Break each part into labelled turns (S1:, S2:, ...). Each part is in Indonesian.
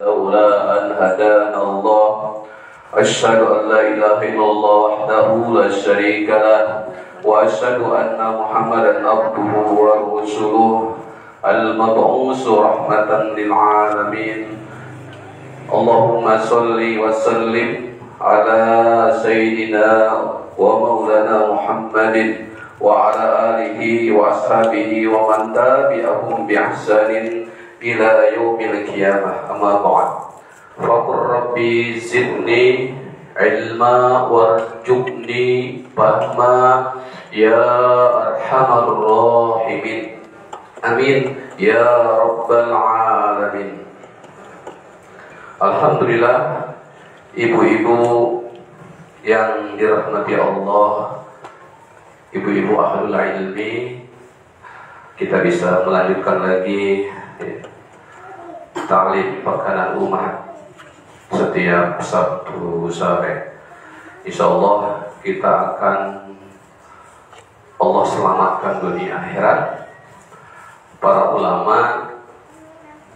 S1: لولا أن هدانا الله أشهد أن لا إله إلا الله وحده لا شريك له وأشهد أن محمدا عبده ورسوله المبعوث رحمة للعالمين اللهم صل وسلم على سيدنا ومولانا محمد وعلى آله وأصحابه ومن تبعهم بإحسان إلى يوم القيامة أما بعد فقل ربي زدني علما وارزقني فهما يا أرحم الراحمين آمين يا رب العالمين. Alhamdulillah, ibu-ibu yang dirahmati Allah, ibu-ibu ahlul ilmi, kita bisa melanjutkan lagi ta'lim pekanan umat setiap Sabtu sore. Insyaallah kita akan Allah selamatkan dunia akhirat. Para ulama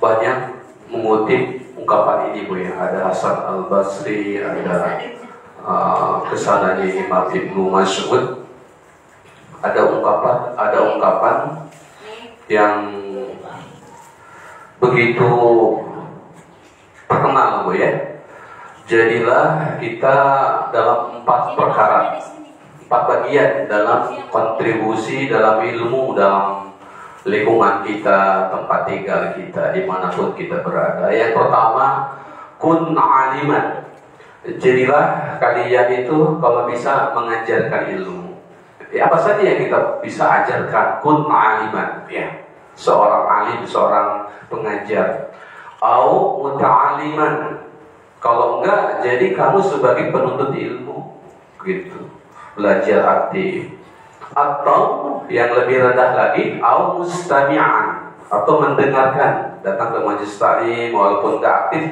S1: banyak mengutip ungkapan ini, Bu, ya. Ada Hasan Al-Basri, ada kesananya Imam Ibnu Mas'ud. Ada ungkapan yang begitu terkenal, Bu, ya. Jadilah kita dalam 4 perkara, 4 bagian dalam kontribusi dalam ilmu, dalam lingkungan kita, tempat tinggal kita, dimanapun kita berada. Yang pertama, kun aliman. Jadilah kalian itu kalau bisa mengajarkan ilmu. Apa saja yang kita bisa ajarkan, kun aliman, ya. Seorang alim, seorang pengajar. Au muta'aliman. Kalau enggak, jadi kamu sebagai penuntut ilmu, gitu. Belajar aktif. Atau yang lebih rendah lagi, au mustami'an, atau mendengarkan, datang ke majelis taklim walaupun enggak aktif,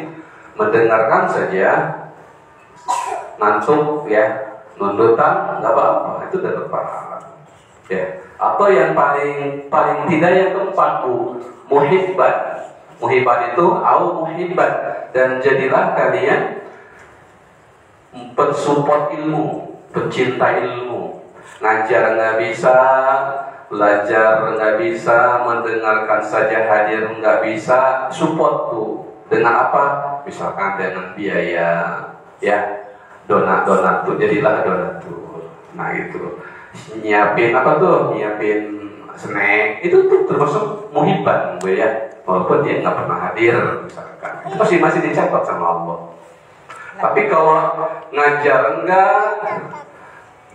S1: mendengarkan saja, ngantuk, ya, nundutan, enggak apa-apa, itu dapat pahala, ya. Atau yang paling tidak, yang keempat, muhibban. Muhibban itu au muhibban, dan jadilah kalian pensupport ilmu, pencinta ilmu. Ngajar nggak bisa, belajar nggak bisa, mendengarkan saja hadir nggak bisa, support tuh dengan apa? Misalkan dengan biaya, ya, donat tuh, jadilah donat tuh. Nah itu, nyiapin apa tuh? Nyiapin snack, itu tuh termasuk muhibban, Bu, ya. Walaupun dia nggak pernah hadir, misalkan, itu masih dicatat sama Allah. Tapi kalau ngajar enggak,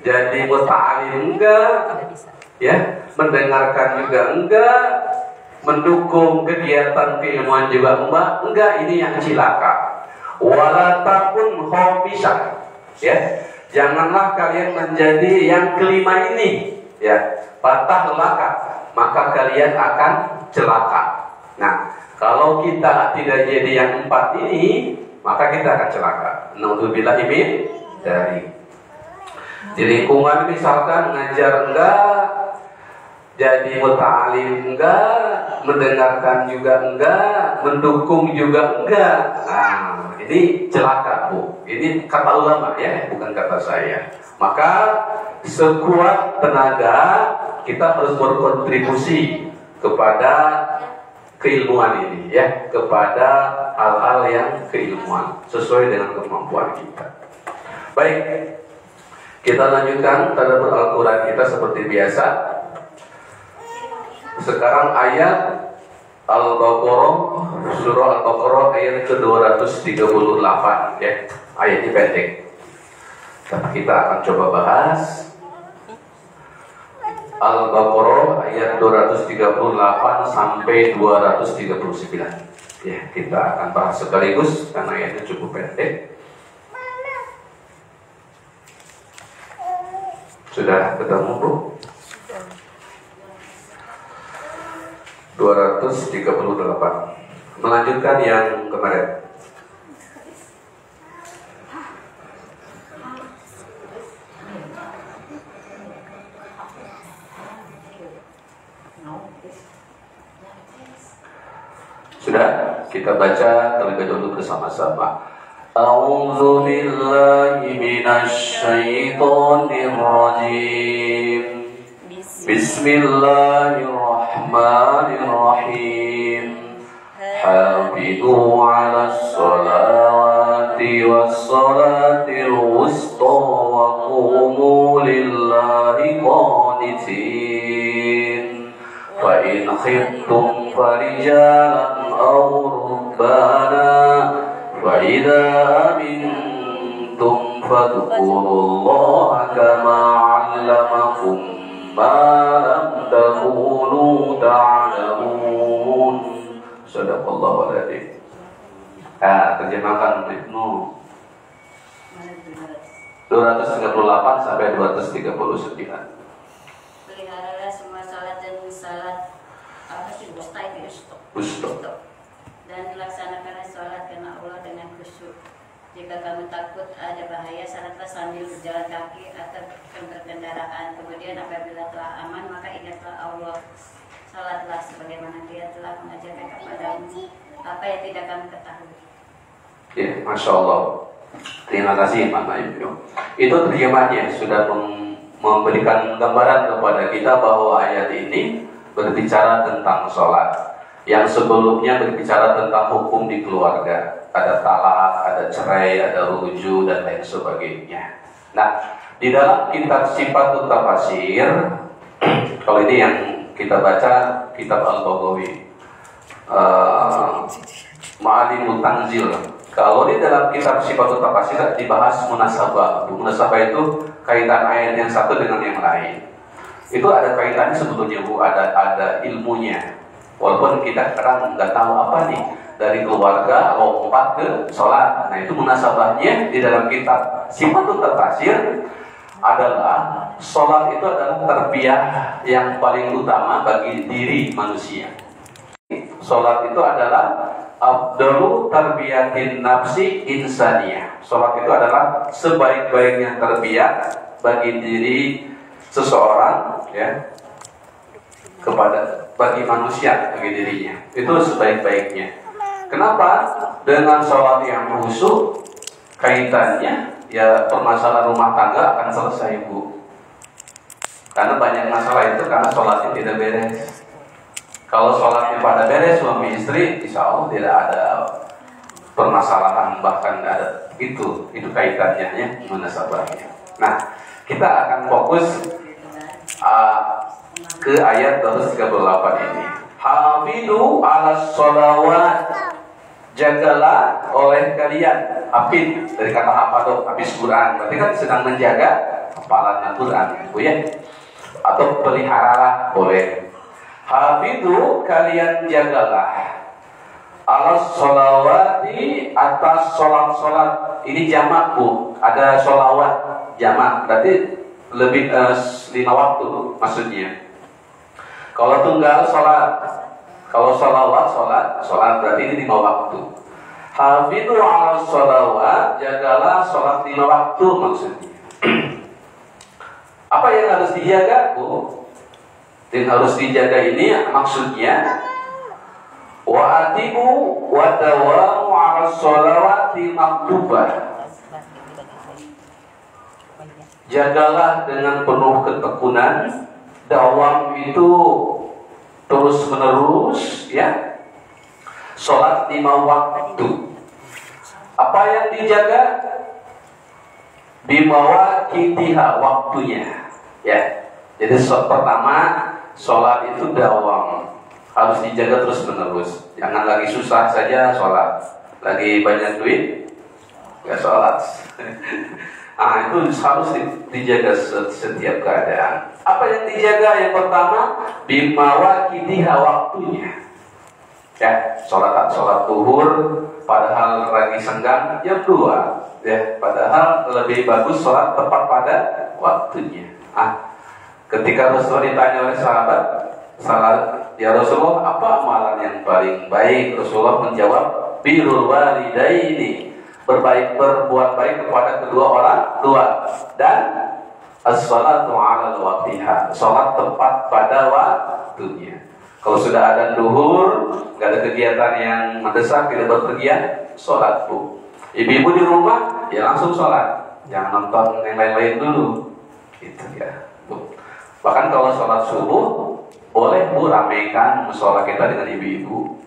S1: jadi muta'alim enggak, ya, mendengarkan juga enggak, mendukung kegiatan keilmuan juga enggak, ini yang cilaka. Wala takun khamisah, ya. Janganlah kalian menjadi yang kelima ini, ya, patah laka, maka kalian akan celaka. Nah, kalau kita tidak jadi yang 4 ini, maka kita akan celaka. Naudzubillah min dari di lingkungan, misalkan ngajar enggak, jadi muta'alim enggak, mendengarkan juga enggak, mendukung juga enggak. Nah, ini celaka, Bu. Ini kata ulama, ya, bukan kata saya. Maka sekuat tenaga kita harus berkontribusi kepada keilmuan ini, ya, kepada hal-hal yang keilmuan sesuai dengan kemampuan kita. Baik, kita lanjutkan tadabbur Al-Quran kita seperti biasa. Sekarang ayat Al-Baqarah, surah Al-Baqarah ayat ke-238, ya. Ayatnya pendek, tapi kita akan coba bahas Al-Baqarah ayat 238 sampai 239. Ya, kita akan bahas sekaligus karena ayatnya cukup pendek. Sudah ketemu, Bu? 238. Melanjutkan yang kemarin. Sudah? kita baca terlebih dahulu bersama-sama. A'udzu billahi minasy syaithanir rajim. Bismillahirrahmanirrahim. Hafizu 'alas sholawati was sholatil wusta wa qumu lillahi qanitin. Fa in khiftum farijalan aw rukbana wa idza amintum fadhkurullaha kama 'allamakum ma lam takunu ta'lamun. Sadaqallahu aladzim. Terjemahkan Ibnu 238 sampai 239.
S2: Peliharalah semua salat dan salat dan laksanakanlah salat karena Allah dengan khusyuk. Jika kamu takut ada bahaya, salatlah sambil berjalan kaki atau berkendaraan. Kemudian apabila telah aman, maka ingatlah Allah. Salatlah sebagaimana Dia telah mengajarkan kepadamu apa yang tidak kamu ketahui.
S1: Ya, Masya Allah. Terima kasih Pak Ibu. Itu terjemahnya sudah memberikan gambaran kepada kita bahwa ayat ini berbicara tentang sholat. Yang sebelumnya berbicara tentang hukum di keluarga. Ada talak, ada cerai, ada ruju, dan lain sebagainya. Nah, di dalam kitab Sifatul Tafasir, kalau ini yang kita baca kitab Al-Baghawi, Ma'alimut Tanzil. Kalau di dalam kitab Sifatul Tafasir dibahas munasabah. Munasabah itu kaitan ayat yang satu dengan yang lain. Itu ada kaitannya sebetulnya Bu, ada ilmunya. Walaupun kita kadang nggak tahu apa nih, dari keluarga lompat ke sholat. Nah itu munasabahnya di dalam kitab Sifatul Tafasir adalah sholat itu adalah tarbiyah yang paling utama bagi diri manusia. Sholat itu adalah afdalu tarbiyatin nafsi insaniyah. Sholat itu adalah sebaik-baiknya tarbiyah bagi diri seseorang, ya, bagi manusia, bagi dirinya. Itu sebaik-baiknya. Kenapa? Dengan sholat yang khusyuk, kaitannya ya permasalahan rumah tangga akan selesai Bu. Karena banyak masalah itu karena sholatnya tidak beres. Kalau sholatnya pada beres suami istri, insya Allah tidak ada permasalahan, bahkan ada itu kaitannya ya, munasabahnya. Nah, kita akan fokus ke ayat 238 ini. Hafidu 'alas sholawat, jagalah oleh kalian. Hafid dari kata hafadh, habis Quran. Berarti kan sedang menjaga hafalan Al-Quran, Bu ya. Atau peliharalah boleh. Hafidu, kalian jagalah. 'Alas sholawati, atas sholat-sholat. Ini jamak Bu. Ada sholawat jamak. Berarti lebih 5 waktu maksudnya. Kalau tunggal sholat, kalau sholawat sholat berarti ini 5 waktu. Hafidhu 'alas sholawat, jagalah sholat 5 waktu maksudnya. Apa yang harus dijaga Bu? Yang harus dijaga ini maksudnya wa atibu wa dawamu 'alas sholawati maktubah. Jagalah dengan penuh ketekunan. Dawam itu terus menerus ya. Sholat 5 waktu. Apa yang dijaga? Bimawaqitiha, waktunya ya. Jadi pertama, sholat itu dawam, harus dijaga terus menerus. Jangan lagi susah saja sholat, lagi banyak duit gak sholat. Itu harus dijaga setiap keadaan. Apa yang dijaga? Yang pertama, bimawaqitiha, waktunya. Ya, sholat zuhur padahal lagi senggang jam 2. Ya, padahal lebih bagus sholat tepat pada waktunya. Ketika Rasulullah ditanya oleh sahabat, ya Rasulullah, apa amalan yang paling baik? Rasulullah menjawab, birrul walidaini, berbuat baik kepada kedua orang tua, dan as-salatu 'ala waqtiha, salat tepat pada waktunya. Kalau sudah ada duhur, nggak ada kegiatan yang mendesak, tidak berpergian, sholat Bu. Ibu-ibu di rumah, ya langsung sholat, jangan nonton yang lain-lain dulu, gitu ya Bu. Bahkan kalau sholat subuh, boleh Bu ramekan musola kita dengan ibu-ibu.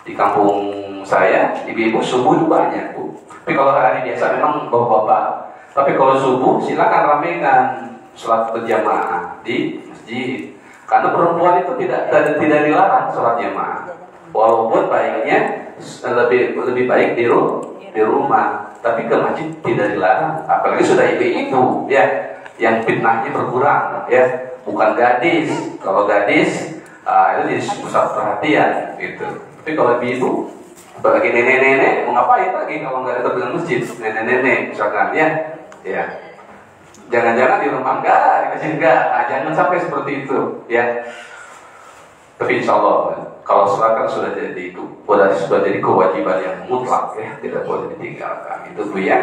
S1: Di kampung saya, ibu-ibu subuh itu banyak Bu. Tapi kalau hari biasa memang bapak-bapak. Tapi kalau subuh, silakan ramekan sholat berjamaah di masjid. Karena perempuan itu tidak dilarang sholat jamaah. Walaupun baiknya lebih baik di rumah, tapi ke masjid tidak dilarang. Apalagi sudah ibu-ibu ya, yang fitnahnya berkurang ya, bukan gadis. Kalau gadis itu jadi pusat perhatian gitu. Tapi kalau ibu, apalagi nenek-nenek, mau ngapain lagi kalau nggak ada dengan masjid? Nenek-nenek misalkan ya. Jangan-jangan di rumah enggak, di masjid enggak. Nah, jangan sampai seperti itu ya. Tapi insya Allah kalau sholat kan sudah jadi itu, sudah jadi kewajiban yang mutlak ya, tidak boleh ditinggalkan. Itu Bu ya.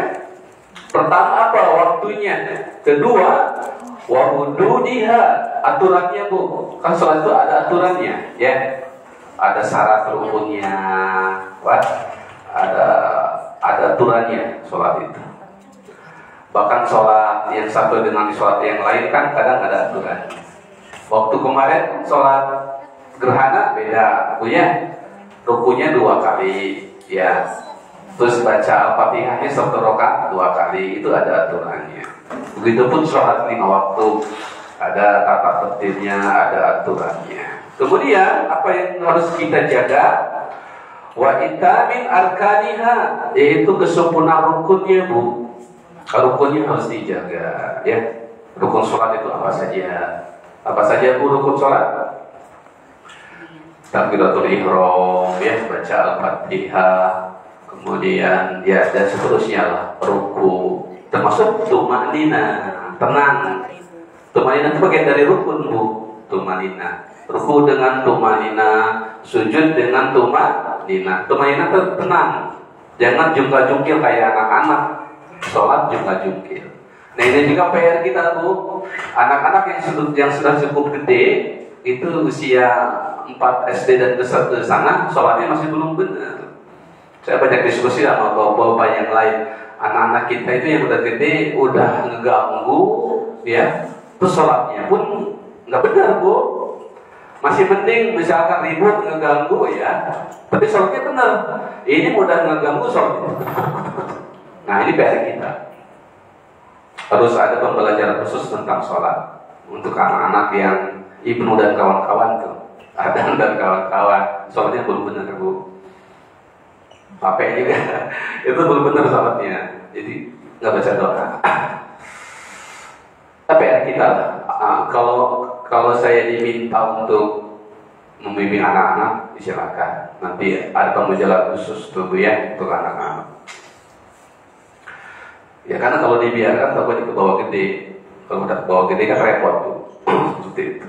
S1: Pertama apa waktunya? Kedua, wahududiha, aturannya Bu. Kan sholat itu ada aturannya ya. Ada syarat rukunnya, ada aturannya sholat itu. Bahkan sholat yang satu dengan sholat yang lain kan kadang ada aturan. Waktu kemarin sholat gerhana beda, rukunya 2 kali, ya. Terus baca Al-Fatihahnya 1 rakaat 2 kali, itu ada aturannya. Begitupun sholat 5 waktu, ada tata tertibnya, ada aturannya. Kemudian apa yang harus kita jaga? Wa itamin arkaniha, yaitu kesempurnaan rukunnya Bu. Rukunnya harus dijaga ya. Rukun sholat itu apa saja? Apa saja Bu rukun sholat? Takbiratul ihram ya, baca Al-Fatihah, kemudian ya dan seterusnya lah, ruku, termasuk tumanina, tenang. Tumanina itu bagian dari rukun Bu. Tumanina, ruku dengan tumanina, sujud dengan tumanina. Tumanina itu tenang, jangan jungkal-jungkil kayak anak-anak. Sholat juga jungkir. Nah ini juga PR kita Bu. Anak-anak yang sudah cukup gede, itu usia 4 SD dan ke sana, sholatnya masih belum benar. Saya banyak diskusi sama bapak-bapak yang lain. Anak-anak kita itu yang udah gede, udah ngeganggu ya, terus sholatnya pun nggak benar Bu. Masih penting misalkan ribut ngeganggu ya, tapi sholatnya benar. Ini mudah ngeganggu sholatnya. Nah ini PR kita. Harus ada pembelajaran khusus tentang sholat untuk anak-anak yang Ibnu dan kawan-kawan tuh, Adam dan kawan-kawan, sholatnya belum benar Bu. HP juga itu belum benar sholatnya, jadi nggak baca doa. PR kita lah. Kalau saya diminta untuk membimbing anak-anak, silakan. Nanti ada pembelajaran khusus tuh Bu ya untuk anak-anak. Ya karena kalau dibiarkan takutnya ke bawah gede. Kalau udah ke bawah gede kan repot tuh. Seperti itu.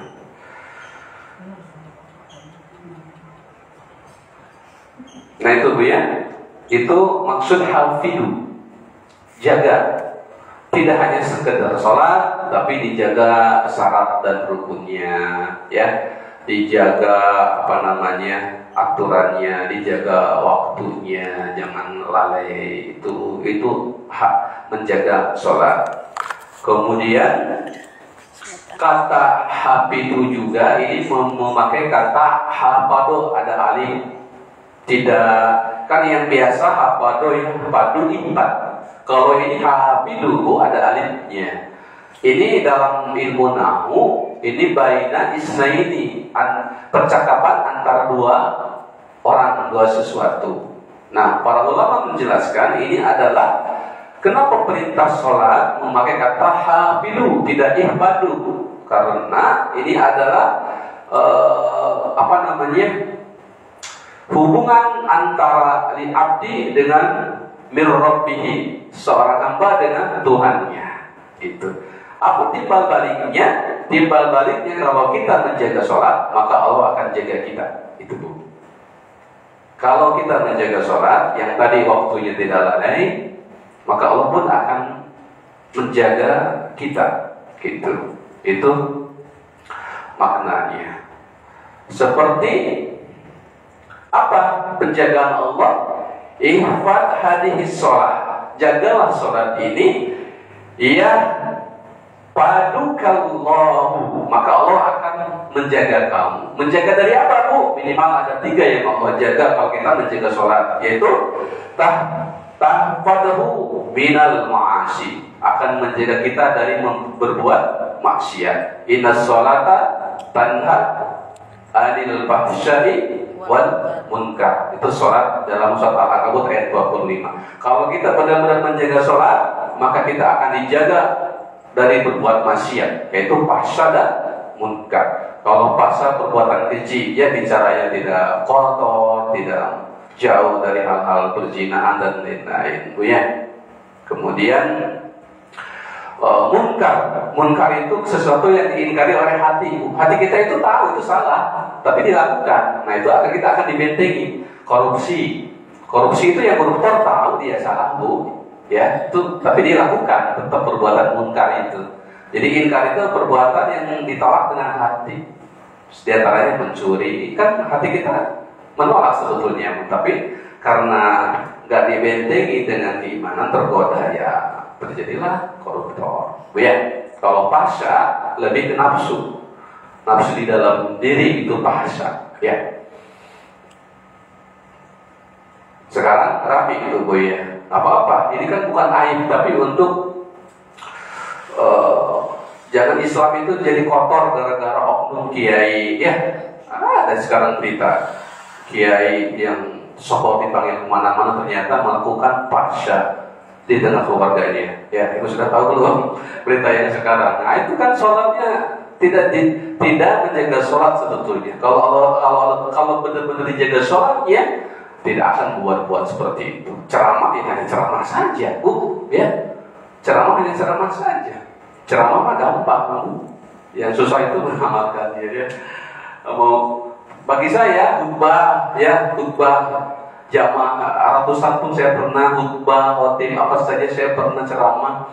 S1: Nah itu Bu ya. Itu maksud hafidu. Jaga. Tidak hanya sekedar sholat, tapi dijaga syarat dan rukunnya, ya. Dijaga aturannya, dijaga waktunya, jangan lalai. Itu hak menjaga sholat. Kemudian kata hafidu juga ini memakai kata hafado, ada alif. Tidak, kan yang biasa hafado impat. Kalau ini hafidu ada alifnya. Ini dalam ilmu nahwu, ini baina isnaini, percakapan antara dua orang, dua sesuatu. Nah, para ulama menjelaskan ini adalah kenapa perintah sholat memakai kata hafidu, tidak ihbadu. Karena ini adalah hubungan antara abdi dengan mirrabbihi, seorang hamba dengan Tuhannya. Itu. Apa timbal baliknya kalau kita menjaga sholat, maka Allah akan jaga kita. Itu Bu. Kalau kita menjaga sholat yang tadi waktunya tidak lalai, maka Allah pun akan menjaga kita. Gitu. Itu maknanya. Seperti apa penjagaan Allah? Ihfad hadhis sholat, jagalah sholat ini, ya padukallahu, maka Allah akan menjaga kamu. Menjaga dari apa, Bu? Minimal ada 3 yang Allah jaga kalau kita menjaga sholat, yaitu tahfadhu minal ma'asi, akan menjaga kita dari berbuat maksiat. Innas sholata tanha anil fahsya'i wal munkar. Itu sholat dalam surat Al-Ankabut ayat 25. Kalau kita benar-benar menjaga sholat, maka kita akan dijaga dari berbuat maksiat, yaitu fahsya dan munkar. Kalau fahsya perbuatan keji, ya bicaranya tidak kotor, tidak jauh dari hal-hal perzinahan dan lain-lain, Bu ya. Kemudian munkar itu sesuatu yang diingkari oleh hati. Hati kita itu tahu itu salah, tapi dilakukan. Nah, itu kita akan dibentengi. Korupsi itu yang koruptor tahu dia salah, Bu, ya, itu tapi dilakukan, tetap perbuatan munkar itu. Jadi ingkar itu perbuatan yang ditolak dengan hati. Di antaranya mencuri, kan hati kita menolak sebetulnya, tapi karena nggak dibentengi dengan keimanan, tergoda, ya terjadilah koruptor, Bu ya. Kalau fahsya lebih ke nafsu di dalam diri, itu fahsya, ya. Sekarang rapi itu, Bu ya. Apa-apa, ini kan bukan aib, tapi untuk jangan Islam itu jadi kotor gara-gara oknum kiai, ya. Ada sekarang berita kiai yang sokoh dipanggil kemana-mana ternyata melakukan fahsya di tengah keluarganya. Ya, ibu sudah tahu belum berita yang sekarang? Nah, itu kan sholatnya tidak menjaga sholat sebetulnya. Kalau benar-benar dijaga sholat, ya tidak akan buat seperti itu. Ceramah ya hanya ceramah saja, Bu, ya. Ceramah hanya ceramah saja. Ceramah mah gampang, Bu. Yang susah itu mengamalkannya, ya. Bagi saya khutbah, ya, khutbah jamaah ratusan pun saya pernah, khutbah khotib apa saja saya pernah ceramah.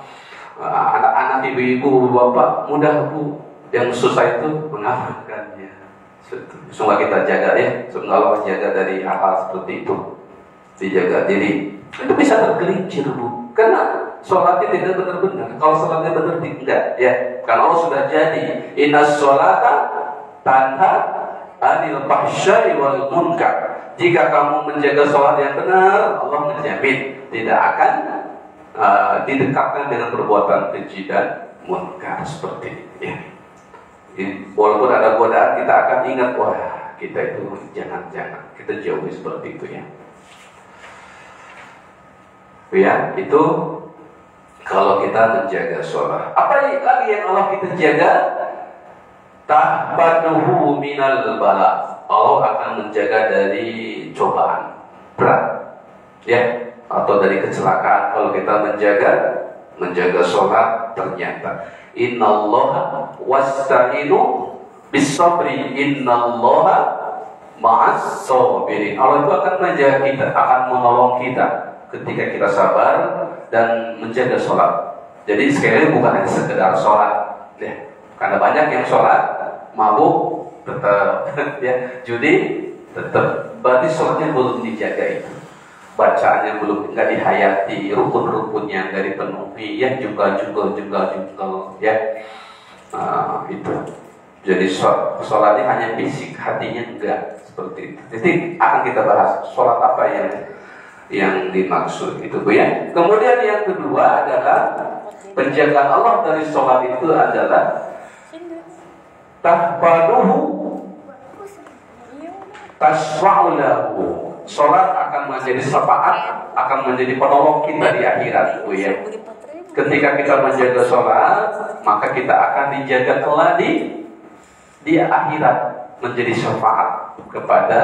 S1: Anak-anak, ibu-ibu, bapak, mudah, Bu. Yang susah itu mengamalkannya. Semoga kita jaga, ya. Semoga Allah jaga dari hal-hal seperti itu. Dijaga diri. Itu bisa tergelincir, Bu. Karena sholatnya tidak benar-benar. Kalau sholatnya benar, tidak, ya. Karena Allah sudah jadi. Innas sholata tanha anil fahsya'i wal munkar. Jika kamu menjaga sholat yang benar, Allah menjamin tidak akan didekatkan dengan perbuatan keji dan munkar seperti ini, ya. Walaupun ada godaan, kita akan ingat, wah, kita itu jangan kita jauhi seperti itu, ya. Ya, itu kalau kita menjaga sholat. Apa lagi yang Allah kita jaga? Tahbaduhu minal bala. Allah akan menjaga dari cobaan berat, ya, atau dari kecelakaan. Kalau kita menjaga sholat, ternyata innallaha wasta'inu bis-sabri innallaha ma'as sabirin. Allah itu akan menjaga kita, akan menolong kita ketika kita sabar dan menjaga sholat. Jadi sekali lagi bukan hanya sekedar sholat, ya. Karena banyak yang sholat mabuk tetap, ya, judi tetap, berarti sholatnya belum dijaga itu. Bacaannya belum, nggak dihayati, rukun-rukunnya nggak dipenuhi, ya, juga, ya. Itu. Jadi sholatnya hanya fisik, hatinya enggak, seperti itu. Jadi akan kita bahas sholat apa yang dimaksud itu, Bu ya. Kemudian yang kedua adalah penjagaan Allah dari sholat itu adalah tahfaduhu tasfa'ulahu. Sholat akan menjadi syafaat, akan menjadi penolong kita di akhirat, Bu ya. Ketika kita menjaga sholat, maka kita akan dijaga kelak di akhirat, menjadi syafaat kepada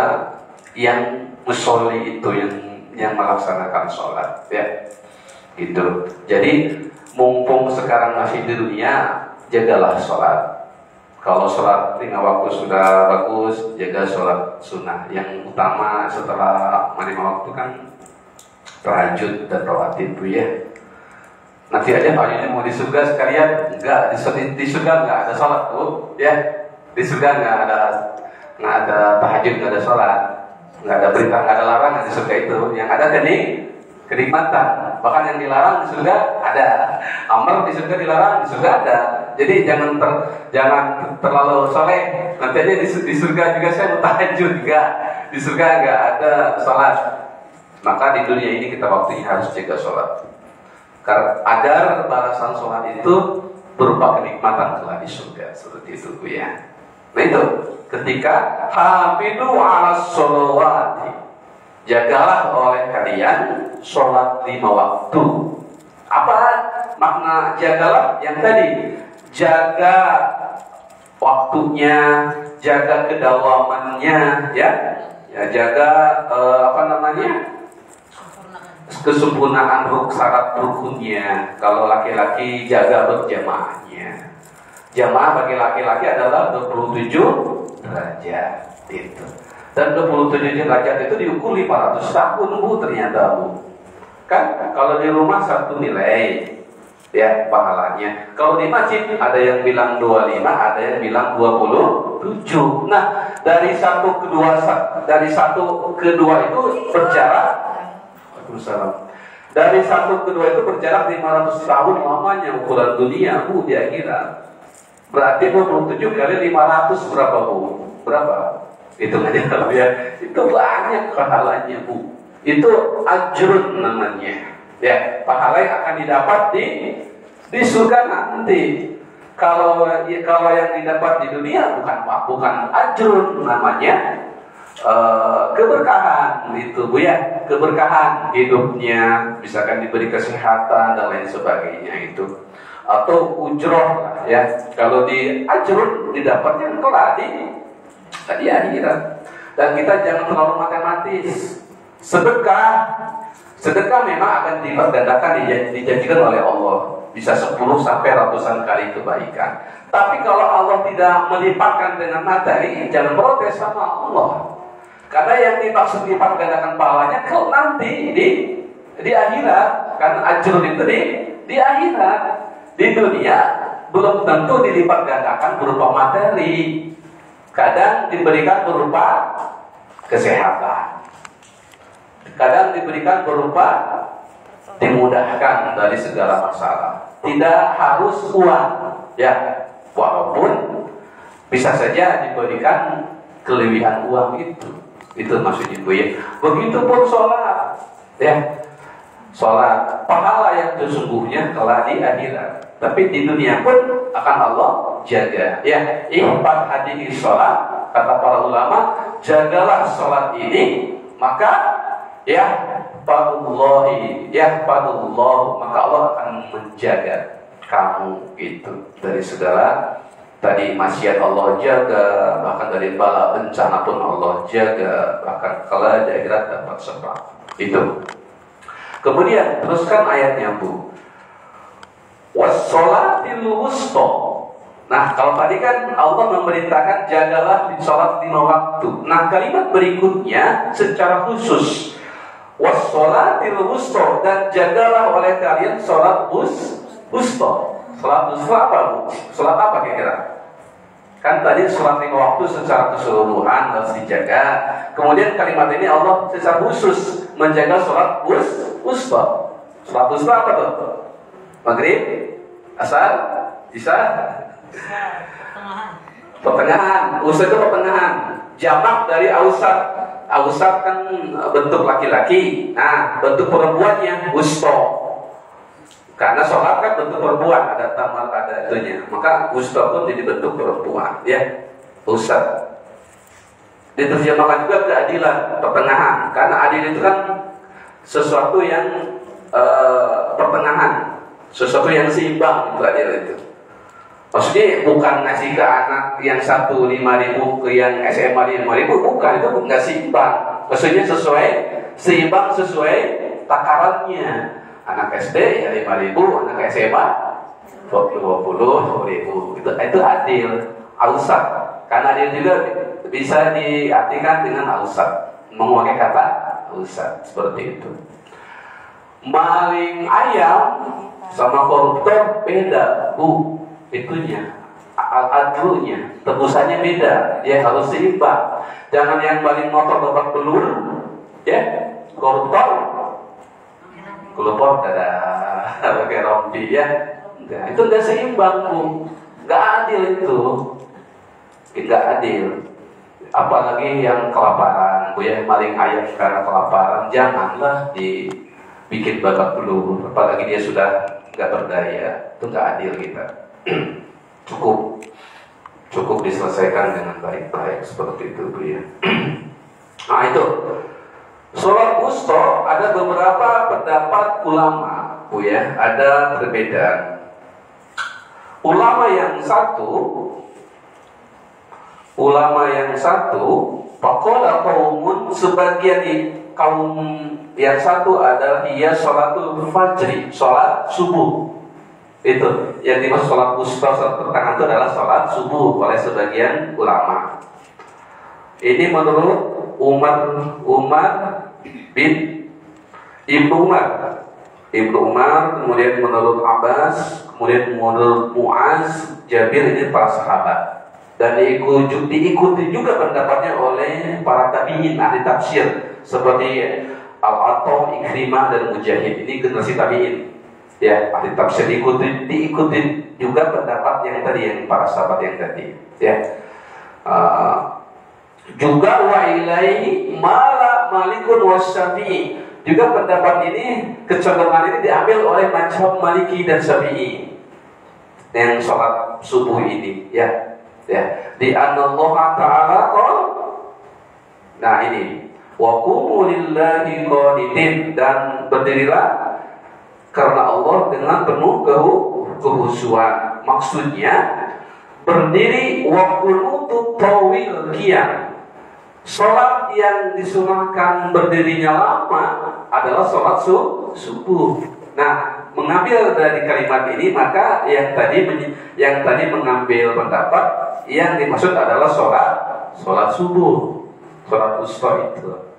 S1: yang musolli itu, yang melaksanakan sholat, ya. Gitu. Jadi mumpung sekarang masih di dunia, jagalah sholat. Kalau sholat 5 waktu sudah bagus, jaga sholat sunnah. Yang utama setelah 5 waktu kan tahajud dan rawatib, Bu ya. Nanti aja Pak Yuni mau di surga sekalian, enggak, di surga enggak ada sholat, Bu ya. Di surga enggak ada nggak ada tahajud, nggak ada sholat, nggak ada perintah, nggak ada larangan di surga itu. Yang ada kenikmatan. Bahkan yang dilarang di surga ada. Amal di surga dilarang, di surga ada. Jadi jangan terlalu soleh. Nanti aja di surga juga saya mau tahajud juga. Di surga nggak ada sholat. Maka di dunia ini kita waktunya harus jaga sholat. Agar balasan sholat itu berupa kenikmatan kelak di surga. Seperti itu ya. Nah itu ketika hafidu ala sholawati, jagalah oleh kalian sholat 5 waktu. Apa makna jagalah? Yang tadi, jaga waktunya, jaga kedawamannya, ya jaga kesempurnaan syarat rukunnya. Kalau laki-laki jaga berjamaahnya. Jamaah bagi laki-laki adalah 27 derajat itu. Dan 27 derajat itu diukur 500 tahun Bu, ternyata Bu. Kan kalau di rumah satu nilai ya pahalanya. Kalau di masjid ada yang bilang 25, ada yang bilang 27. Nah, dari satu ke dua itu berjarak. Waalaikumsalam. Dari satu ke dua itu berjarak 500 tahun lamanya ukuran dunia Bu di akhirat. Berarti 27 kali 500 berapa Bu? Berapa? Itu aja kalau ya. Itu banyak pahalanya Bu. Itu ajrun namanya. Ya, pahala yang akan didapat di surga nanti. Kalau yang didapat di dunia bukan ajrun namanya. Keberkahan itu Bu ya, keberkahan hidupnya, misalkan diberi kesehatan dan lain sebagainya itu, atau ujroh ya. Kalau di ajrun didapatnya kelak di akhirat. Dan kita jangan terlalu matematis. Sedekah memang akan dipergandakan, dijanjikan oleh Allah, bisa 10 sampai ratusan kali kebaikan. Tapi kalau Allah tidak melipatkan dengan materi, jangan protes sama Allah. Karena yang dimaksud lipat gandakan pahalanya kalau nanti di akhirat. Karena ajrun itu di akhirat. Di dunia belum tentu dilipat gandakan berupa materi. Kadang diberikan berupa kesehatan. Kadang diberikan berupa dimudahkan dari segala masalah. Tidak harus uang, ya. Walaupun bisa saja diberikan kelebihan uang itu. Itu maksudnya Bu ya. Begitupun sholat, ya. Sholat pahala yang sesungguhnya telah di akhirat. Tapi di dunia pun akan Allah jaga. Ya, ihfad hadhihi sholat, kata para ulama, jagalah sholat ini, maka yahfadullah, maka Allah akan menjaga kamu itu dari segala tadi maksiat Allah jaga, bahkan dari bala bencana pun Allah jaga, bahkan kalau di akhirat dapat sebab itu. Kemudian teruskan ayatnya Bu. Wassolatil wusta. Nah, kalau tadi kan Allah memerintahkan jagalah di sholat 5 waktu. Nah, kalimat berikutnya secara khusus wassolatil wusta, dan jagalah oleh kalian sholat wusta. Sholat wusta apa Bu? Sholat apa kira-kira? Kan tadi sholat 5 waktu secara keseluruhan harus dijaga. Kemudian kalimat ini Allah secara khusus menjaga sholat wusta. Sholat wusta apa tuh? Maghrib, asar, isya, pertengahan. Wusta itu pertengahan. Jamak dari ausat. Ausat kan bentuk laki-laki. Nah, bentuk perempuannya wusta. Karena sholat kan bentuk perempuan, ada tamal, ada itunya. Maka wusta pun jadi bentuk perempuan, ya. Pusat. Diterjemahkan juga keadilan, pertengahan. Karena adil itu kan sesuatu yang pertengahan, sesuatu yang seimbang, itu adil itu. Maksudnya bukan ngasih ke anak yang satu 5.000 ke yang SMA 5.000, bukan, itu nggak seimbang. Maksudnya seimbang sesuai takarannya. Anak SD ya 5.000, anak SMA 20.000. Itu adil, ausat. Karena adil juga bisa diartikan dengan ausat, memakai kata ausat seperti itu. Maling ayam sama koruptor beda Bu, itunya al-adlunya, tebusannya beda, ya harus seimbang. Jangan yang paling motor babak belur, ya koruptor, ada pakai rompi ya, nah, itu nggak seimbang Bu, nggak adil itu, nggak adil. Apalagi yang kelaparan, Bu ya, maling ayam karena kelaparan, janganlah dibikin babak belur. Apalagi dia sudah nggak berdaya, itu nggak adil kita. cukup diselesaikan dengan baik-baik seperti itu Bu ya. Nah itu sholat wusta, ada beberapa pendapat ulama Bu ya, ada perbedaan. Ulama yang satu faqala qaumun, sebagian kaum yang satu adalah ia sholatul fajri, sholat subuh. Itu yang dimaksud sholat wusta, sholat pertengahan itu adalah sholat subuh oleh sebagian ulama. Ini menurut Umar bin Ibnu Umar, kemudian menurut Abbas, kemudian menurut Muaz, Jabir, ini para sahabat. Dan diikuti juga pendapatnya oleh para tabi'in, ahli tafsir seperti Al-Atha, Ikrimah, dan Mujahid. Ini generasi tabi'in. Ya, ahli tafsir diikuti juga pendapat yang tadi, yang para sahabat yang tadi. Ya, juga wa ilaihi mala Malikun wasyafi'i. Juga pendapat ini, kecenderungan ini diambil oleh mazhab Maliki dan Syafi'i yang sholat subuh ini. Ya, di anallaha ta'ala qol. Nah ini, wa qumu lillahi qanitin, dan berdirilah karena Allah dengan penuh kehusuan. Maksudnya berdiri wa qunutu tawil qiyam. Sholat yang disunahkan berdirinya lama adalah sholat subuh. Nah, mengambil dari kalimat ini, maka yang tadi mengambil pendapat yang dimaksud adalah sholat subuh, sholat wusta itu.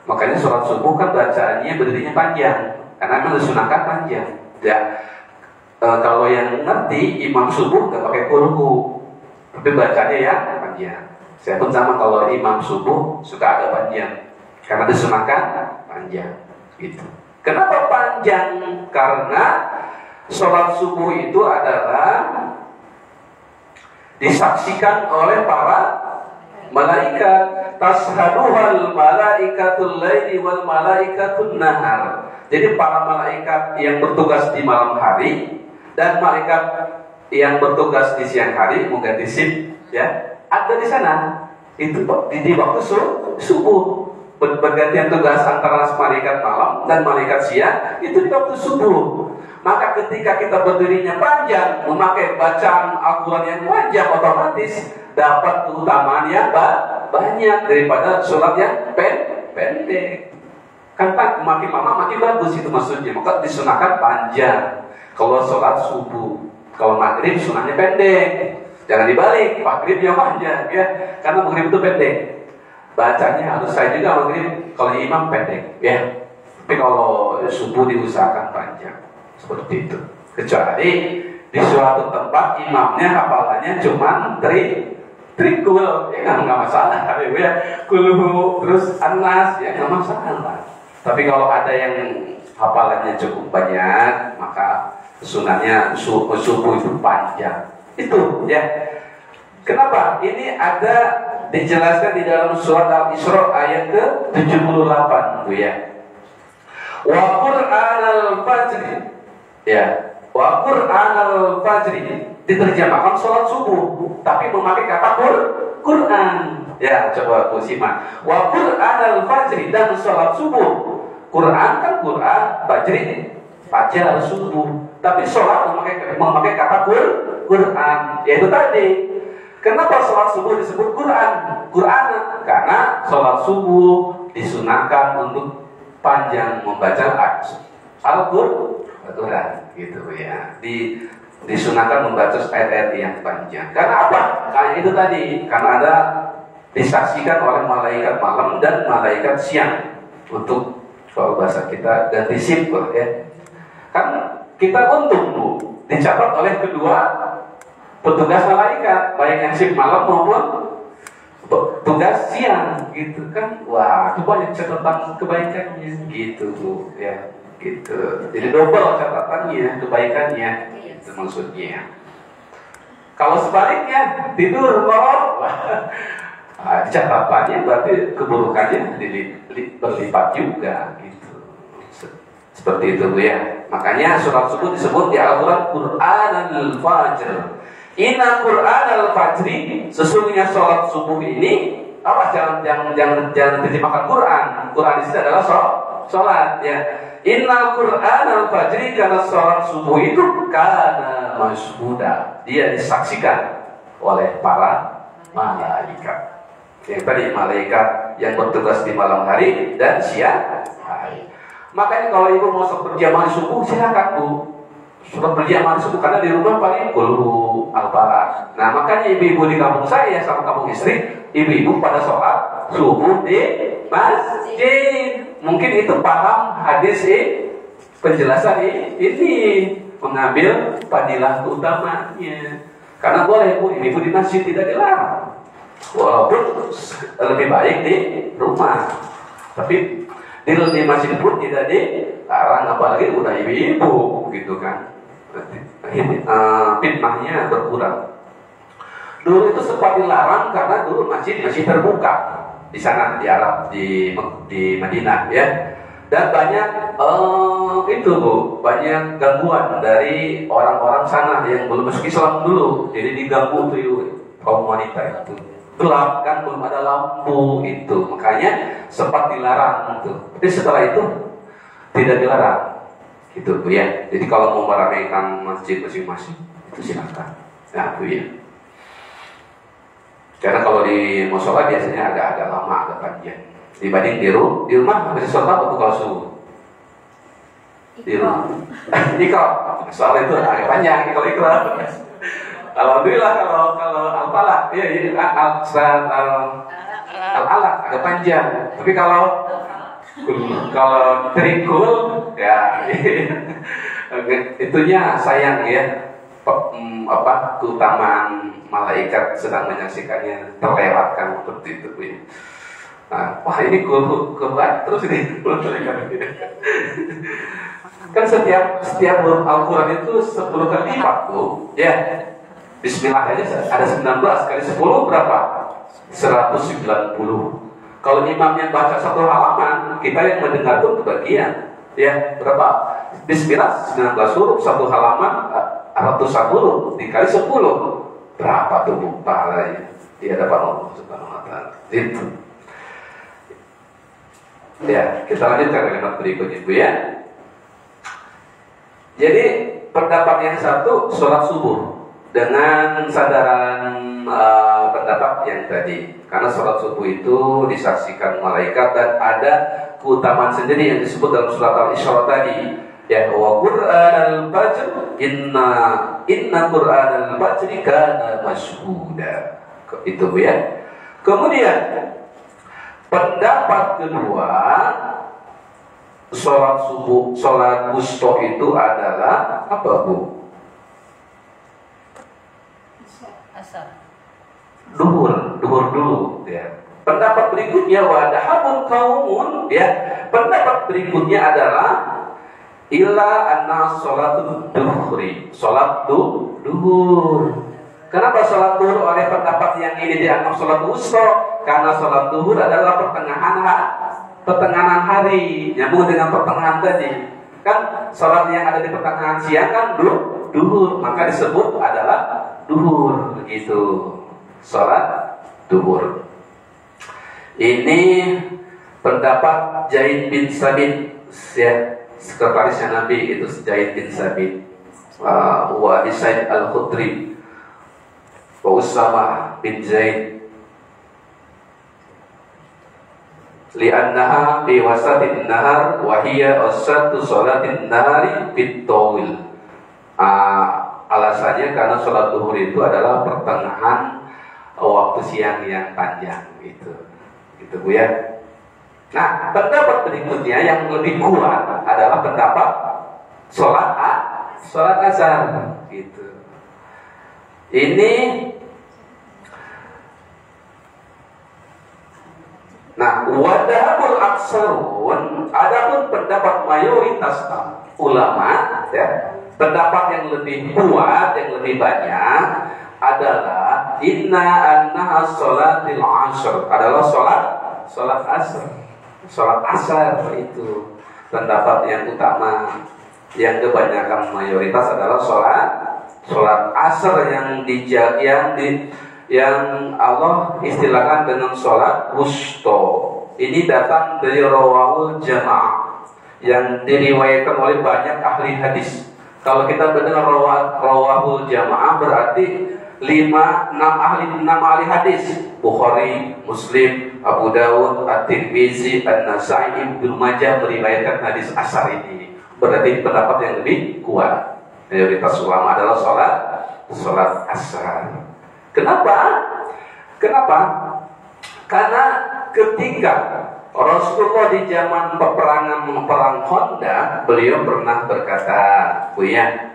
S1: Makanya sholat subuh kan bacaannya berdirinya panjang, karena memang disunahkan panjang. Ya, kalau yang ngerti imam subuh nggak pakai kurku, tapi bacanya ya panjang. Saya pun sama, kalau imam subuh suka agak panjang, karena disunahkan panjang. Gitu. Kenapa panjang? Karena sholat subuh itu adalah disaksikan oleh para malaikat. Tashaduhal malaikatul laili wal malaikatun nahar. Jadi para malaikat yang bertugas di malam hari dan malaikat yang bertugas di siang hari, mengganti shift, ya, ada di sana. Itu di waktu subuh. Bergantian tugas antara malaikat malam dan malaikat siang itu di waktu subuh. Maka ketika kita berdirinya panjang, memakai bacaan Al-Quran yang panjang, otomatis dapat keutamaan yang banyak daripada sholat yang pendek. Kan makin lama makin bagus itu maksudnya. Maka disunahkan panjang kalau sholat subuh. Kalau maghrib sunahnya pendek. Jangan dibalik, maghrib yang panjang ya, karena maghrib itu pendek. Bacanya harus saya juga maghrib kalau imam pendek ya. Tapi kalau subuh diusahakan panjang. Seperti itu. Kecuali di suatu tempat imamnya hafalannya cuma trikul, ya nggak masalah ya. Kuluhu terus anas, ya nggak masalah. Tapi kalau ada yang hafalannya cukup banyak, maka sunahnya subuh itu panjang. Itu ya. Kenapa? Ini ada dijelaskan di dalam surat Al-Isra ayat ke-78 Bu ya. Wa Qur'anal fajri. Ya, wa Qur'anal fajri diterjemahkan sholat subuh, tapi memakai kata Qur'an. Ya, coba Bu simak. Wa Qur'anal fajri, dan sholat subuh. Qur'an kan Qur'an, fajri fajar subuh. Tapi sholat memakai kata Qur'an. Yaitu tadi. Kenapa sholat subuh disebut Qur'an? Karena sholat subuh disunahkan untuk panjang membaca Al-Quran, gitu ya. Disunahkan membaca ayat-ayat yang panjang. Karena apa? Karena itu tadi, karena ada disaksikan oleh malaikat malam dan malaikat siang. Untuk kalau bahasa kita ganti simpel ya. Kan kita untung Bu, dicatat oleh kedua petugas malaikat, baik yang shift malam maupun tugas siang, gitu kan. Wah, itu banyak catatan kebaikannya, gitu Bu, ya, gitu. Jadi double catatannya, kebaikannya, itu maksudnya. Kalau sebaliknya tidur kok, catatannya berarti keburukannya berlipat juga, gitu. Seperti itu Bu ya. Makanya surat subuh disebut di Al-Quran Qur'anul Fajr. Inna Qur'anul Fajri, sesungguhnya sholat subuh ini apa? Jangan terjemahkan Quran. Quran di sini adalah sholat ya. Inna Qur'anul Fajri, karena sholat subuh itu karena mashuda, dia disaksikan oleh para malaikat. Yang tadi malaikat yang bertugas di malam hari dan siang hari. Makanya kalau ibu mau sholat berjamaah subuh, silakan Bu. Sholat berjamaah subuh, karena di rumah paling Qul Al-Falaq. Nah makanya ibu-ibu di kampung saya sama kampung istri, ibu-ibu pada sholat subuh di masjid. Mungkin itu paham hadis penjelasan ini, mengambil fadilah utamanya. Karena boleh Bu, ibu di masjid tidak dilarang. Walaupun lebih baik di rumah, tapi di masjid pun tidak dilarang, apalagi udah ibu-ibu, gitu kan. Fitnahnya berkurang. Dulu itu sempat dilarang karena dulu masjid terbuka di sana, di Arab, di Madinah ya. Dan banyak itu Bu, banyak gangguan dari orang-orang sana yang belum masuk Islam dulu. Jadi diganggu tuh kaum wanita itu. Gelap kan, belum ada lampu itu, makanya sempat dilarang itu. Tapi setelah itu tidak dilarang, gitu Bu ya. Jadi kalau mau meramaikan masjid masing-masing itu silakan. Nah Bu ya. Karena kalau di musola biasanya agak lama, agak panjang dibanding di rumah. Masih sholat apa Bu kalau subuh? Di rumah. Ikrar. Soal itu agak panjang kalau ikrar. Alhamdulillah kalau Al-Falaq ya, Al-Alaq agak panjang. Tapi kalau trikul ya itunya sayang ya, keutamaan malaikat sedang menyaksikannya terlewatkan seperti itu ya. Nah, wah ini kuat terus ini kan setiap huruf Al-Quran itu 10 kali lipat tuh ya. Bismillah aja ada 19 kali 10 berapa? 190. Kalau imamnya baca satu halaman, kita yang mendengar pun kebagian. Ya, berapa? Bismillah 19 huruf, satu halaman ratusan huruf dikali 10. Berapa tuh Bu pahalanya? Di hadapan Allah Subhanahu wa taala. Itu. Ya, kita lanjutkan kalimat berikutnya Bu ya. Jadi pendapat yang satu sholat subuh dengan sandaran pendapat yang tadi, karena sholat subuh itu disaksikan malaikat dan ada keutamaan sendiri yang disebut dalam surat Al-Isra tadi ya, wa Qur'anal Fajr inna Qur'anal Fajr kana mashhuda. Itu Bu ya. Kemudian pendapat kedua, sholat subuh, sholat wusta itu adalah apa Bu? Duhur dulu ya. Pendapat berikutnya wadahabun kaumun ya. Pendapat berikutnya adalah illa anna sholatul duhri, sholat duhur. Kenapa sholat duhur oleh pendapat yang ini dianggap sholat wusta? Karena sholat duhur adalah pertengahan hari, nyambung dengan pertengahan tadi. Kan sholat yang ada di pertengahan siang kan duhur, maka disebut adalah duhur begitu. Sholat duhur. Ini pendapat Zaid bin Sabit ya, sekretarisnya Nabi itu Zaid bin Sabit, wa Said al-Khudri, wa Usama bin Zaid, li'annaha fi wasatin nahar wa hiya asatu sholatin nahari bit tawil. Alasannya karena sholat duhur itu adalah pertengahan waktu siang yang panjang gitu Bu ya. Nah, pendapat berikutnya yang lebih kuat adalah pendapat sholat asar gitu. Ini. Nah, wadahul aksarun, adapun pendapat mayoritas ulama, ya, pendapat yang lebih kuat, yang lebih banyak adalah inna annaha sholatil asr, adalah sholat asr. Sholat asar itu pendapat yang utama. Yang kebanyakan mayoritas adalah sholat asar yang Allah istilahkan dengan sholat wusto. Ini datang dari rawahul jamaah yang diriwayatkan oleh banyak ahli hadis. Kalau kita mendengar rawahul jamaah berarti 6 ahli hadis: Bukhari, Muslim, Abu Dawud, At-Tirmizi, An-Nasai, Ibnu Majah meriwayatkan hadis asar ini. Berarti pendapat yang lebih kuat. Mayoritas ulama adalah sholat asar. Kenapa? Karena ketika Rasulullah di zaman perang Khandaq, beliau pernah berkata, Buya,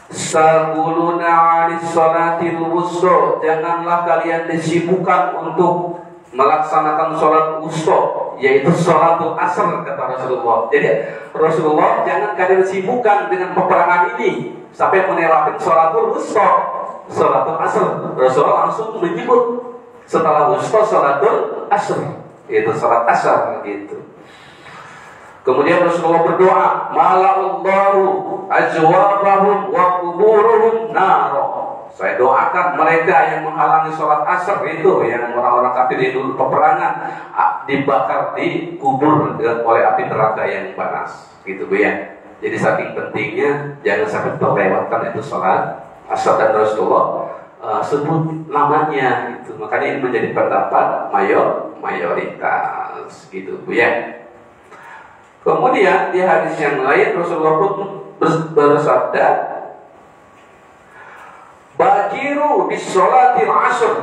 S1: saguluna 'anis sholatil wusta, janganlah kalian disibukkan untuk melaksanakan sholat wusta, yaitu sholatul asr, kata Rasulullah. Jadi Rasulullah, jangan kalian sibukkan dengan peperangan ini sampai menelakkan sholatul wusta, sholatul asr. Rasulullah langsung menyebut setelah wusta sholatul asr, yaitu sholat asar gitu. Kemudian Rasulullah berdoa, mala'allahu ajwabahum wa kuburuhum naro. Saya doakan mereka yang menghalangi sholat asar itu, yang orang-orang kafir di dulu peperangan, dibakar, dikubur oleh api neraka yang panas. Gitu Bu ya. Jadi saking pentingnya jangan sampai terlewatkan itu sholat asar, dan Rasulullah sebut namanya itu. Makanya ini menjadi pendapat mayoritas gitu Bu ya. Kemudian di hadis yang lain Rasulullah pun bersabda, bajiru bis sholatil asr,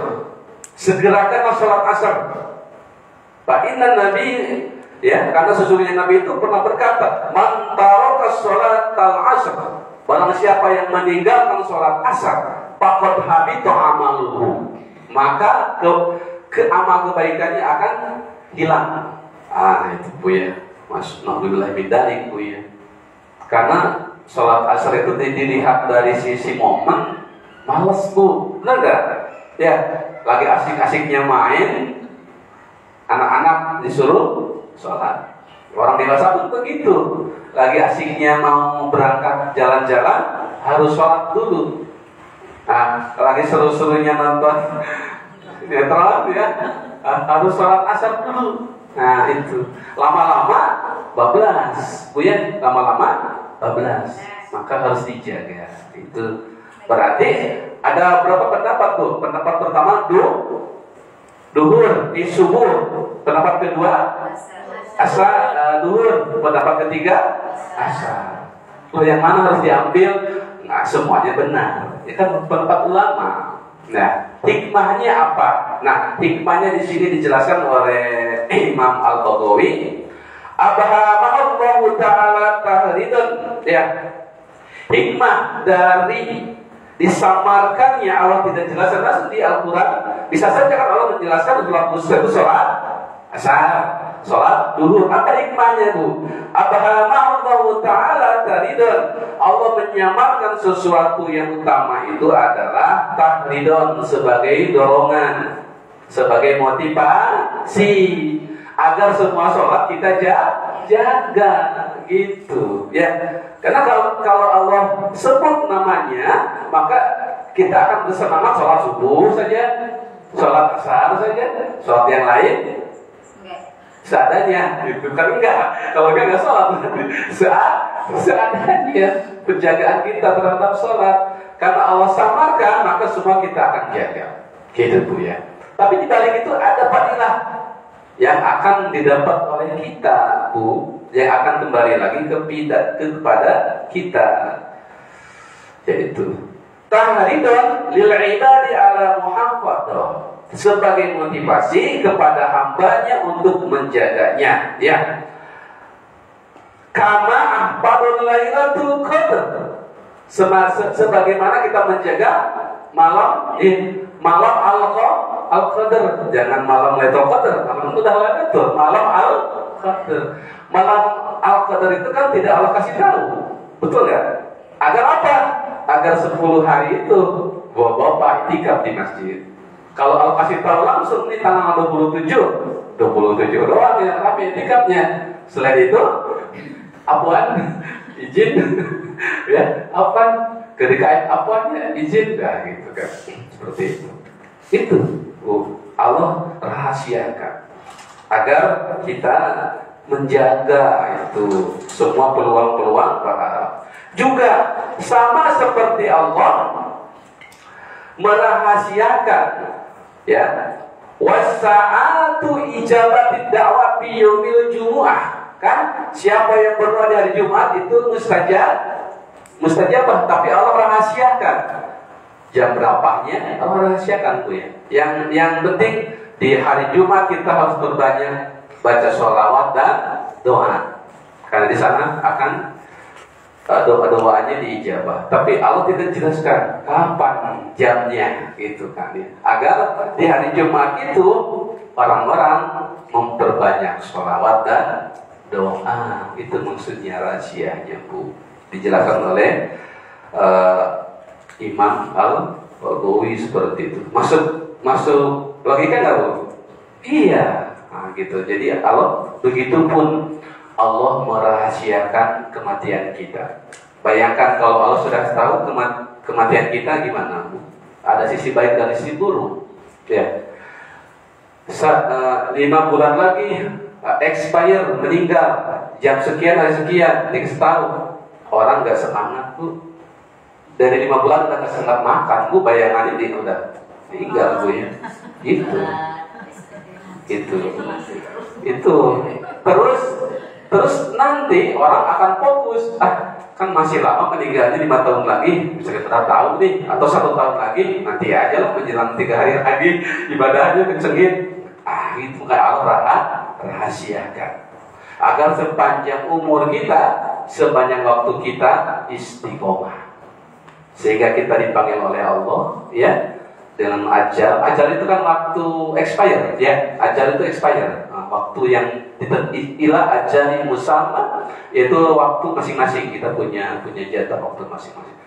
S1: segerakanlah sholat asar. Fa inna nabi, ya, karena sesungguhnya Nabi itu pernah berkata, man taraka sholatal asr, barang siapa yang meninggalkan sholat asar, faqad habita amaluhu, maka amal kebaikannya akan hilang. Itu Bu ya. Alhamdulillah bidalik Bu ya. Karena sholat asar itu dilihat dari sisi momen, males Bu, benar gak? Ya, lagi asik-asiknya main, anak-anak disuruh sholat. Orang dewasa pun begitu, lagi asiknya mau berangkat jalan-jalan, harus sholat dulu. Nah, lagi seru-serunya nonton sinetron ya, harus sholat asar dulu. Nah itu, lama-lama bablas Bu ya, lama-lama bablas, maka harus dijaga. Itu berarti ada berapa pendapat Bu? Pendapat pertama duhur di subuh, pendapat kedua asar, duhur, pendapat ketiga asar. Yang mana harus diambil? Nah, semuanya benar. Itu kan pendapat ulama. Nah, hikmahnya apa? Nah, hikmahnya di sini dijelaskan oleh Imam Al-Baghawi. Abahamahullahu ta'ala tahridun, ya. Hikmah dari disamarkannya Allah tidak jelaskan langsung di Al-Quran. Bisa saja kan Allah menjelaskan itu sholat asar, sholat duhur. Apa hikmahnya Bu? Abahamahullahu ta'ala tahridun, Allah menyamarkan sesuatu yang utama itu adalah tahridun, sebagai dorongan, sebagai motivasi agar semua sholat kita jaga gitu ya. Karena kalau Allah sebut namanya, maka kita akan bersemangat sholat subuh saja, sholat asar saja, sholat yang lain seadanya gitu kan. Enggak, kalau enggak sholat. Seadanya penjagaan kita terhadap sholat, karena Allah samarkan, maka semua kita akan jaga gitu Bu ya. Tapi di balik itu ada fadilah yang akan didapat oleh kita Bu, yang akan kembali lagi kepada kita, yaitu tahridun lil ibadi ala muhafadah, sebagai motivasi kepada hambanya untuk menjaganya ya. Kama ahbarul lailatul qadr, Sebagaimana kita menjaga malam al-qadar, jangan malam Lailatul Qadar, malam itu dah Lailatul, malam al-qadar. Malam al-qadar itu kan tidak Allah kasih tahu, betul nggak? Agar apa? Agar 10 hari itu bapak itikaf di masjid. Kalau Allah kasih tahu langsung nih tanggal 27 doang yang ramai itikafnya. Selain itu, apaan? Izin, ya, apaan? Ketika apanya izin, dah gitu kan, seperti itu. Itu Allah rahasiakan agar kita menjaga itu semua peluang-peluang berharap. Juga sama seperti Allah merahasiakan, ya, wasa'atu ijabatid da'wah fi yaumil jumu'ah. Kan siapa yang berdoa di hari Jumat itu mustajabah, tapi Allah rahasiakan. Jam berapanya Allah rahasiakan, Bu, ya. Yang penting di hari Jumat kita harus berbanyak baca sholawat dan doa, karena di sana akan doa-doanya diijabah. Tapi Allah tidak jelaskan kapan jamnya, gitu kan, ya. Agar di hari Jumat itu orang-orang memperbanyak sholawat dan doa. Itu maksudnya rahasianya, Bu. Dijelaskan oleh Imam Al-Baghawi seperti itu. Masuk logika nggak, Bu? Iya. Nah, gitu. Jadi begitupun Allah merahasiakan kematian kita. Bayangkan kalau Allah sudah tahu kematian kita gimana, Bu? Ada sisi baik dan sisi buruk, ya. 5 bulan lagi expire, meninggal jam sekian hari sekian, dikasih tahu. Orang nggak semangat, Bu. Dari 5 bulan udah nggak semangat makan, Bu. Bayangannya dia udah meninggal, Bu, ya. Gitu. Terus nanti orang akan fokus, kan masih lama meninggalnya 5 tahun lagi, bisa kita tahu nih, atau 1 tahun lagi, nanti aja lah menjelang 3 hari lagi ibadahnya kencengin. Itu kayak Allah rahasiakan agar sepanjang umur kita, sepanjang waktu kita istiqomah, sehingga kita dipanggil oleh Allah, ya, dengan ajal. Ajal itu kan waktu expire, ya. Ajal itu expire. Waktu yang ila ajali musamma, itu waktu masing-masing. Kita punya jatah waktu masing-masing.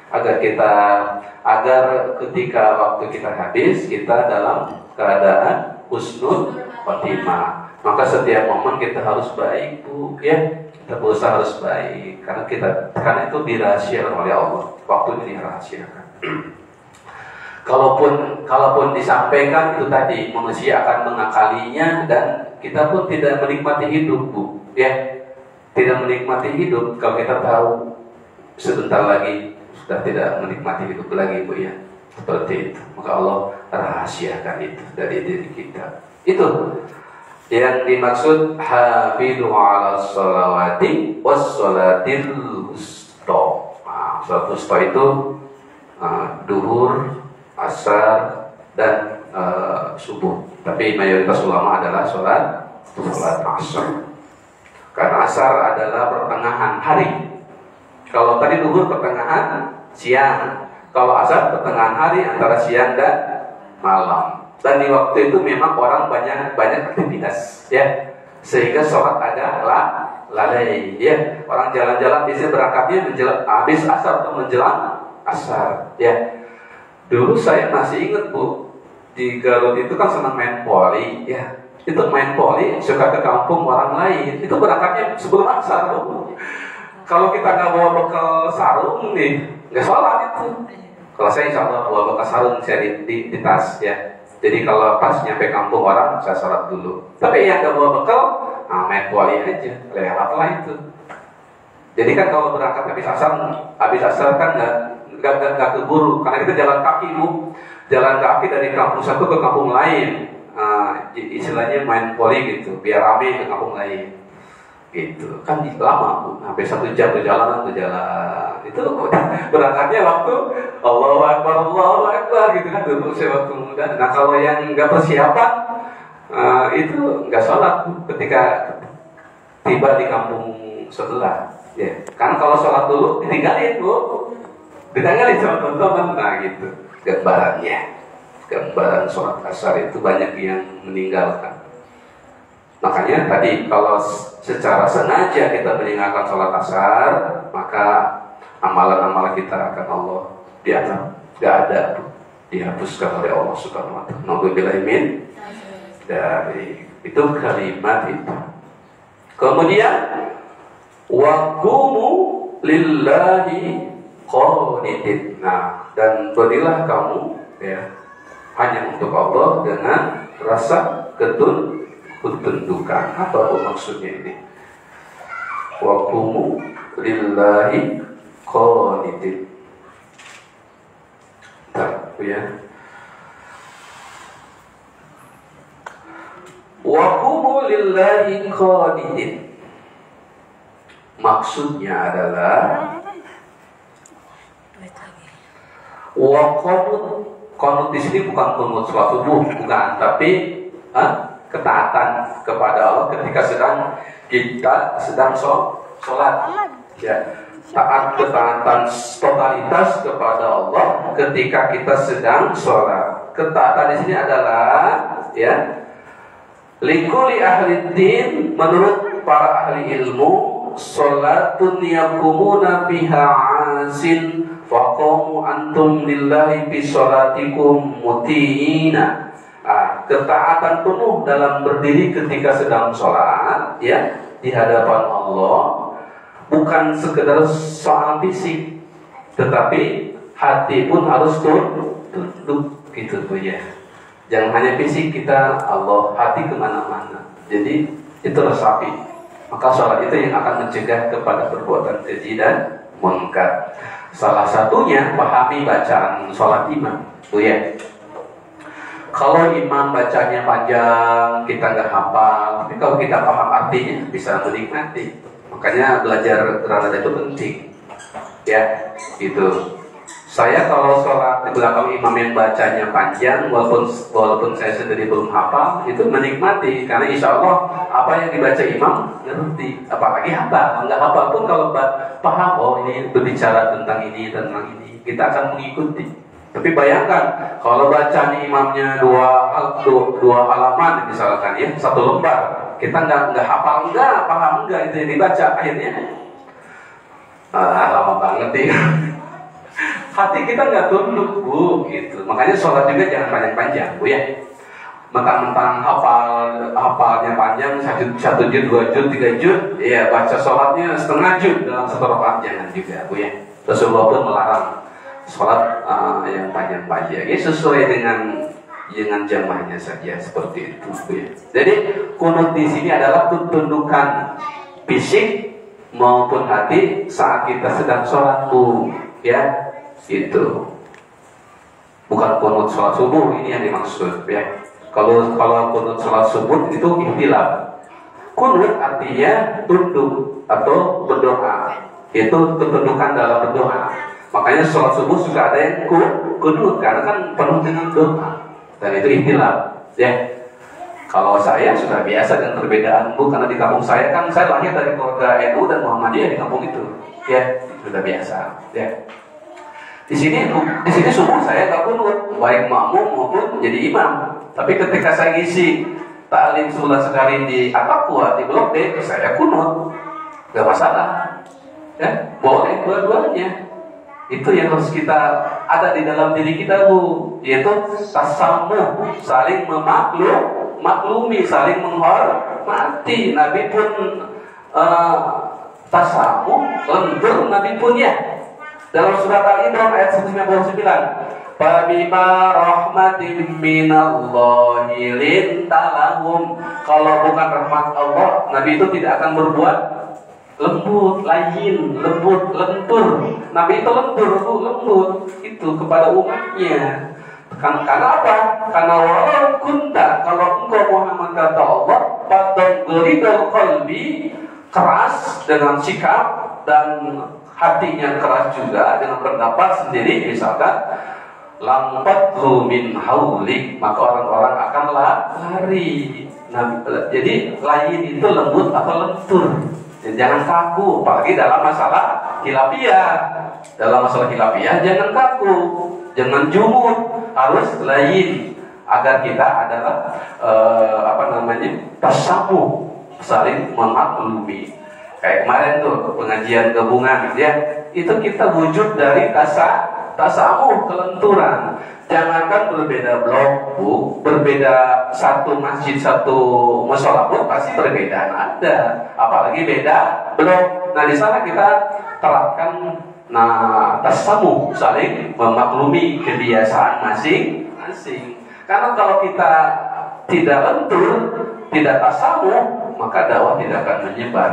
S1: Agar ketika waktu kita habis, kita dalam keadaan husnul khotimah. Maka setiap momen kita harus baik, Bu, ya. Kita berusaha harus baik karena itu dirahasiakan oleh Allah. Waktunya dirahasiakan. Kalaupun disampaikan itu tadi, manusia akan mengakalinya dan kita pun tidak menikmati hidup, Bu, ya. Tidak menikmati hidup kalau kita tahu sebentar lagi sudah tidak menikmati hidup lagi, Bu, ya. Seperti itu. Maka Allah rahasiakan itu dari diri kita. Itu yang dimaksud hafidu ala sholawati was sholatil wusta. Sholat wusta itu duhur, asar, dan subuh. Tapi mayoritas ulama adalah sholat asar. Karena asar adalah pertengahan hari. Kalau tadi duhur pertengahan siang, kalau asar pertengahan hari antara siang dan malam. Dan di waktu itu memang orang banyak aktivitas, ya, sehingga sholat agak lalai, ya. Orang jalan-jalan biasanya berangkatnya habis asar atau menjelang asar, ya. Dulu saya masih ingat, Bu, di Garut itu kan senang main poli, ya. Itu main poli suka ke kampung orang lain, itu berangkatnya sebelum asar, Bu. Kalau kita nggak bawa bekal sarung nih, nggak sholat itu. Kalau saya insya Allah bawa bekal sarung saya di tas, ya. Jadi kalau pas nyampe kampung orang, saya sholat dulu. Tapi yang nggak bawa bekal, main poli aja, lewatlah itu. Jadi kan kalau berangkat habis asar kan nggak keburu, karena kita jalan kaki, Bu. Jalan kaki dari kampung satu ke kampung lain. Istilahnya main poli gitu, biar rame ke kampung lain. Gitu kan lama, Bu. Sampai 1 jam perjalanan itu berangkatnya waktu Allahu Akbar gitu kan, dulu saya waktu muda. Nah kalau yang nggak persiapan itu nggak sholat, Bu, ketika tiba di kampung sebelah, ya. Kan kalau sholat dulu ditinggalin, Bu. ditanggalin sama teman-teman. Nah gitu gambarannya. Gambaran sholat asar itu banyak yang meninggalkan. Makanya tadi kalau secara sengaja kita meninggalkan sholat asar, maka amalan-amalan kita akan Allah dianggap gak ada, dihapuskan oleh Allah Subhanahu wa taala. Nauzubillahi min dari itu kalimat itu. Kemudian waqumu lillahi qanitin. Nah, dan berilah kamu ya hanya untuk Allah dengan rasa ketundukan. Apa maksudnya ini? Waqumu lillahi qanitin. Ya. Waqumu lillahi qanitin. Maksudnya adalah qanut di sini bukan qanut sholat subuh, bukan, tapi ketaatan kepada Allah ketika kita sedang sholat. Ya. Taat ketaatan totalitas kepada Allah ketika kita sedang sholat. Ketaatan di sini adalah ya likuli ahli din, menurut para ahli ilmu, sholatun yakumuna biha asin faqamu antum lillahi bi sholatikum mutiina. Ketaatan penuh dalam berdiri ketika sedang sholat ya di hadapan Allah, bukan sekedar soal fisik, tetapi hati pun harus tunduk gitu tuh ya. Jangan hanya fisik kita Allah, hati kemana-mana. Jadi itu resapi. Maka sholat itu yang akan mencegah kepada perbuatan keji dan munkar. Salah satunya pahami bacaan sholat imam tuh ya. Kalau imam bacanya panjang, kita nggak hafal, tapi kalau kita paham artinya bisa menikmati. Makanya belajar rada itu penting, ya, gitu. Saya kalau sholat di belakang imam yang bacanya panjang, walaupun saya sendiri belum hafal, itu menikmati, karena insya Allah apa yang dibaca imam ngerti, apalagi hafal. Nggak hafal pun kalau paham, oh ini berbicara tentang ini, kita akan mengikuti. Tapi bayangkan kalau bacaan imamnya dua halaman misalkan ya, satu lembar, kita nggak hafal nggak, paham nggak itu yang dibaca, akhirnya lama banget ya. Hati kita nggak tunduk bu, gitu. Makanya sholat juga jangan panjang-panjang bu ya. Mentang-mentang hafalnya panjang, satu juz, 2 juz, 3 juz, ya baca sholatnya setengah juz dalam satu rakaat, jangan juga bu ya. Rasulullah pun melarang sholat yang panjang-panjang, ya sesuai dengan jamaahnya saja seperti itu bu ya. Jadi kunut di sini adalah tundukan fisik maupun hati saat kita sedang sholat bu ya. Itu bukan kunut sholat subuh ini yang dimaksud ya. Kalau kunut sholat subuh itu ikhtilaf. Kunut artinya tunduk atau berdoa, itu ketundukan dalam berdoa. Makanya sholat subuh suka ada yang kunut karena kan penuh dengan doa, dan itu ikhtilaf ya. Kalau saya sudah biasa dengan perbedaan bu, karena di kampung saya kan saya lahir dari keluarga NU dan Muhammadiyah di kampung itu ya, sudah biasa ya. Di sini subuh saya nggak kunut, baik makmum maupun jadi imam. Tapi ketika saya ngisi taklim sebulan sekali di Apakua di Blok D, saya kunut, nggak masalah, ya boleh dua-duanya. Itu yang harus kita ada di dalam diri kita bu, yaitu tasamuh, saling memaklumi, saling menghormati. Nabi pun tasamuh, lembur Nabi pun ya. Dalam surat Al-Imran ayat 199, "Fabima rahmatin minallahi lintalahum." Kalau bukan rahmat Allah, Nabi itu tidak akan berbuat lembut, lembut, lentur. Nabi itu lembut itu kepada umatnya. Karena apa? Karena walau kunta, kalau engkau Muhammad kata Allah, padang geridal qalbi, keras dengan sikap dan hatinya keras juga dengan pendapat sendiri, misalkan lampadlu min haulik, maka orang-orang akan lari. Nah, jadi lain itu lembut atau lentur. Jangan kaku, apalagi dalam masalah khilafiyah. Dalam masalah khilafiyah jangan kaku, jangan jumud, harus lain agar kita adalah tasamuh, saling memaklumi. Kayak kemarin tuh pengajian gabungan ya, itu kita wujud dari tasamuh, kelenturan. Jangankan berbeda blok, Bu, berbeda satu masjid, satu mushola pun pasti perbedaan ada, apalagi beda blok. Nah, di sana kita terapkan tasamuh, saling memaklumi kebiasaan masing-masing. Karena kalau kita tidak lentur, tidak tasamuh, maka dakwah tidak akan menyebar.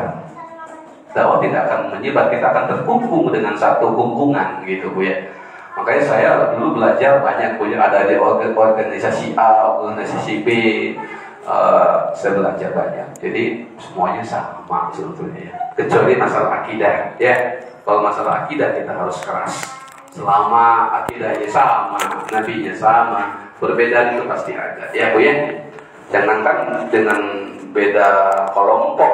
S1: Dakwah tidak akan menyebar, kita akan terkungkung dengan satu kungkungan gitu, Bu ya. Makanya saya dulu belajar banyak, Bu ya, ada di organisasi A, organisasi B, saya belajar banyak. Jadi semuanya sama sebetulnya ya. Kecuali masalah akidah ya. Kalau masalah akidah kita harus keras. Selama akidahnya sama, nabinya sama, perbedaan itu pasti ada ya, Bu ya. Jangankan dengan beda kelompok,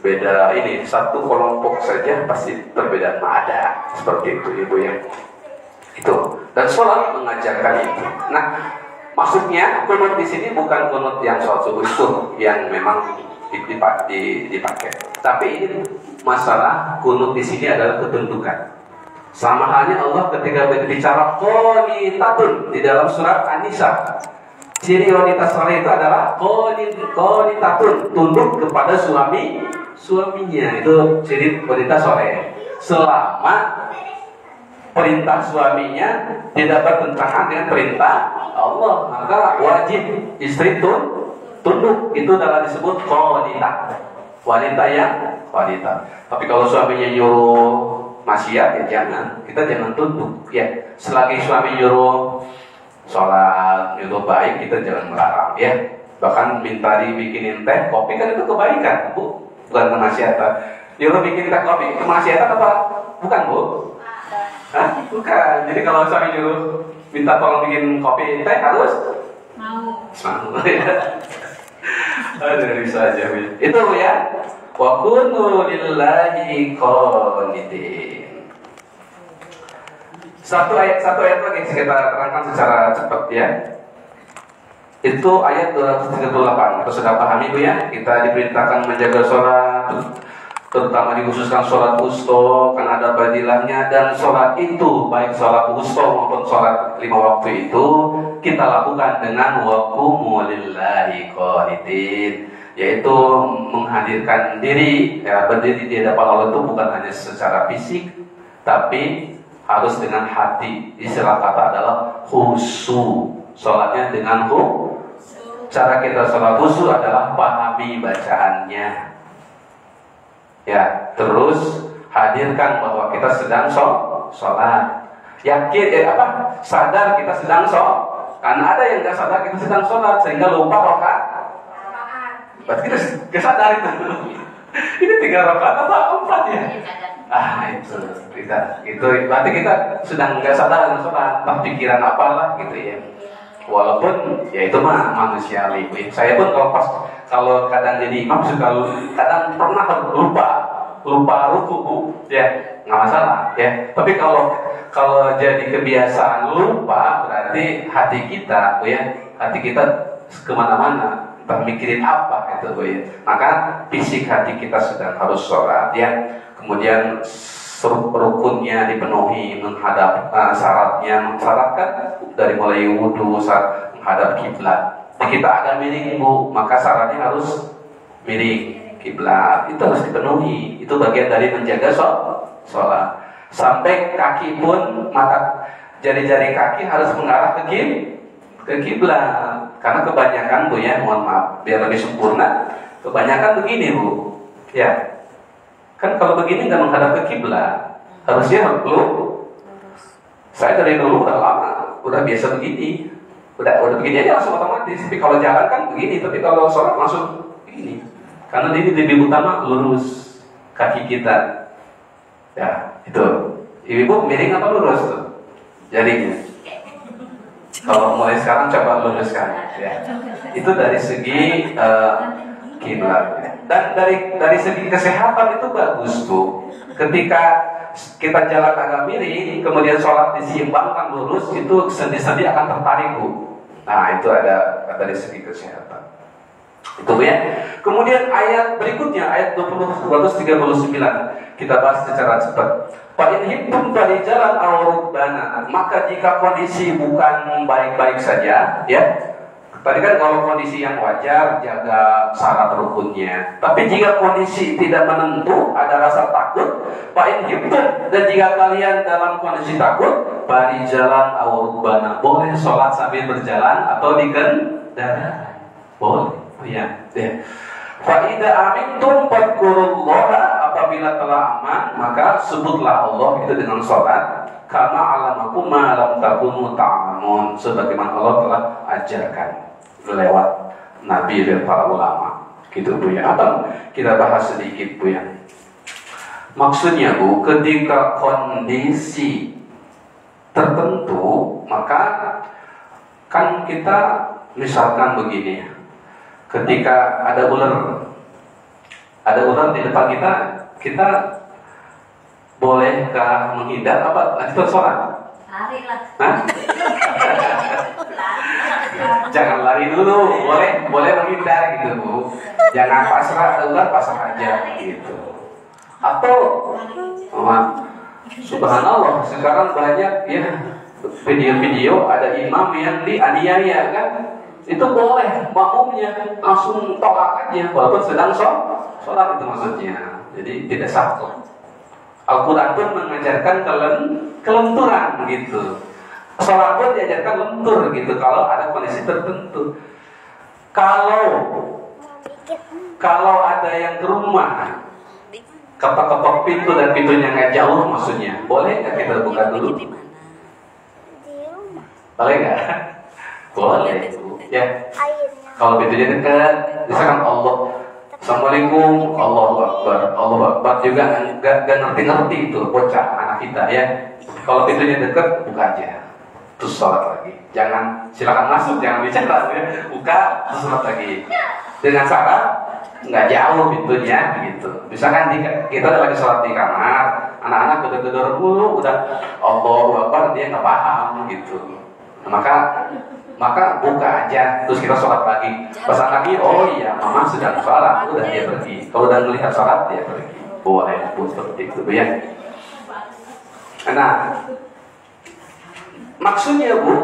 S1: beda ini, satu kelompok saja pasti perbedaan ada. Seperti itu, Ibu ya. Itu. Dan sholat mengajarkan itu. Nah, maksudnya kunut di sini bukan kunut yang sholat subuh itu yang memang dipakai. Tapi ini masalah kunut di sini adalah ketentukan. Sama halnya Allah ketika berbicara qanitatun di dalam surat An-Nisa. Ciri wanita soleh itu adalah qanitatun, tunduk kepada suaminya. Itu ciri wanita soleh. Selama perintah suaminya tidak bertentangan dengan perintah Allah, maka wajib istri tunduk. Itu adalah disebut qanitah. Wanita yang qanitah. Tapi kalau suaminya nyuruh maksiat, ya kita jangan tunduk ya. Selagi suami nyuruh sholat, nyuruh baik, kita jangan melarang ya. Bahkan minta dibikinin teh, kopi kan itu kebaikan, Bu, bukan kemaksiatan. Nyuruh bikin teh kopi kemaksiatan apa? Bukan, Bu? Hah? Bukan. Jadi kalau suami nyuruh minta tolong bikin kopi teh harus mau ya. Aduh, bisa aja ya. Itu ya. Wa kunu lillahi qanitin. Satu ayat lagi kita terangkan secara cepat ya. Itu ayat 238. Kita sudah pahami, Bu ya. Kita diperintahkan menjaga sholat, terutama dikhususkan sholat wusta, kan ada fadilahnya. Dan sholat itu, baik sholat wusta maupun sholat 5 waktu itu, kita lakukan dengan wa qumu lillahi qanitin, yaitu menghadirkan diri ya, berdiri di hadapan Allah itu bukan hanya secara fisik, tapi harus dengan hati. Istilah kata adalah khusyuk. Sholatnya dengan cara kita sholat khusyuk adalah pahami bacaannya ya, terus hadirkan bahwa kita sedang sholat. Yakin sadar kita sedang sholat. Karena ada yang nggak sadar kita sedang sholat sehingga lupa rakaat. Berarti kita nggak sadar itu. Ini 3 rakaat atau 4 ya? Itu berarti kita sedang nggak sadar dengan sholat, pikiran apalah gitu ya. Walaupun ya itu mah manusiawi. Saya pun kalau kadang jadi imam suka kadang pernah lupa ruku ya, nggak masalah ya. Tapi kalau jadi kebiasaan lupa, berarti hati kita kemana-mana, entah mikirin apa gitu, Bu ya. Maka fisik hati kita sedang harus sholat ya. Kemudian rukunnya dipenuhi, menghadap syaratnya, mensyaratkan dari mulai wudhu, menghadap kiblat. Kita agak miring, Bu, maka syaratnya harus miring kiblat. Itu harus dipenuhi. Itu bagian dari menjaga sholat. Sampai kaki pun, jari-jari kaki harus mengarah ke kiblat. Karena kebanyakan, Bu ya, mohon maaf, biar lebih sempurna, kebanyakan begini, Bu. Ya. Kan kalau begini nggak menghadap ke kiblat, harusnya saya dari dulu udah lama, udah biasa begini, udah begini aja langsung otomatis. Tapi kalau jalan kan begini, tapi kalau sholat langsung begini. Karena ini lebih utama lurus kaki kita. Ya itu, ibu miring apa lurus tuh jarinya? Kalau mulai sekarang coba luruskan. Ya. Itu dari segi kiblat. Dan dari segi kesehatan itu bagus, Bu. Ketika kita jalan agak miring, kemudian sholat diseimbangkan lurus, itu sendi-sendi akan tertarik, Bu. Nah, itu ada dari segi kesehatan. Itu ya. Kemudian ayat berikutnya, ayat 239, kita bahas secara cepat. Fa in hibtum farijalan aw rukbana. Maka jika kondisi bukan baik-baik saja, ya. Tadi kan kalau kondisi yang wajar, jaga syarat rukunnya. Tapi jika kondisi tidak menentu, ada rasa takut, fa in hibtum, dan jika kalian dalam kondisi takut, farijalan aw rukbana. Boleh sholat sambil berjalan atau di kendaraan. Boleh. Ya, ya. Fa idza amintum fadhkurullaha, apabila telah aman maka sebutlah Allah itu dengan salat, kama alamakum ma lam takunu ta'lamun, sebagaimana Allah telah ajarkan lewat nabi dan para ulama. Gitu Bu ya. Apa kita bahas sedikit Bu ya. Maksudnya Bu, ketika kondisi tertentu maka kan kita misalkan begini ya. Ketika ada ular di depan kita bolehkah menghindar apa lanjut sholat?
S2: Lari lah.
S1: Jangan lari dulu, boleh menghindar gitu Bu. Jangan pasrah, ada ular pasrah aja gitu. Atau subhanallah, sekarang banyak ya video-video ada imam yang dianiaya kan. Itu boleh, makmumnya langsung tolak aja walaupun sedang sholat, itu maksudnya. Jadi tidak sah. Al-Quran pun mengajarkan kelenturan gitu. Sholat pun diajarkan lentur gitu kalau ada kondisi tertentu. Kalau ada yang ke rumah ketok-ketok pintu dan pintunya nggak jauh, maksudnya boleh nggak kita buka dulu? Boleh nggak? Boleh. Ya, kalau pintunya dekat, misalkan Assalamualaikum, Allahu Akbar juga nggak ngerti-ngerti itu bocah anak kita ya. Kalau pintunya dekat, buka aja, terus sholat lagi. Jangan, silakan masuk, jangan bicara ya. Buka, terus sholat lagi. Dengan syarat nggak jauh pintunya gitu. Misalkan kita lagi sholat di kamar, anak-anak gedor-gedor dulu, udah Allahu Akbar, dia nggak paham gitu. Maka buka aja, terus kita sholat lagi. Pas lagi, oh iya, mama sedang sholat, udah dia pergi. Kalau udah melihat sholat, dia pergi. Boleh pun seperti itu ya. Nah, maksudnya Bu,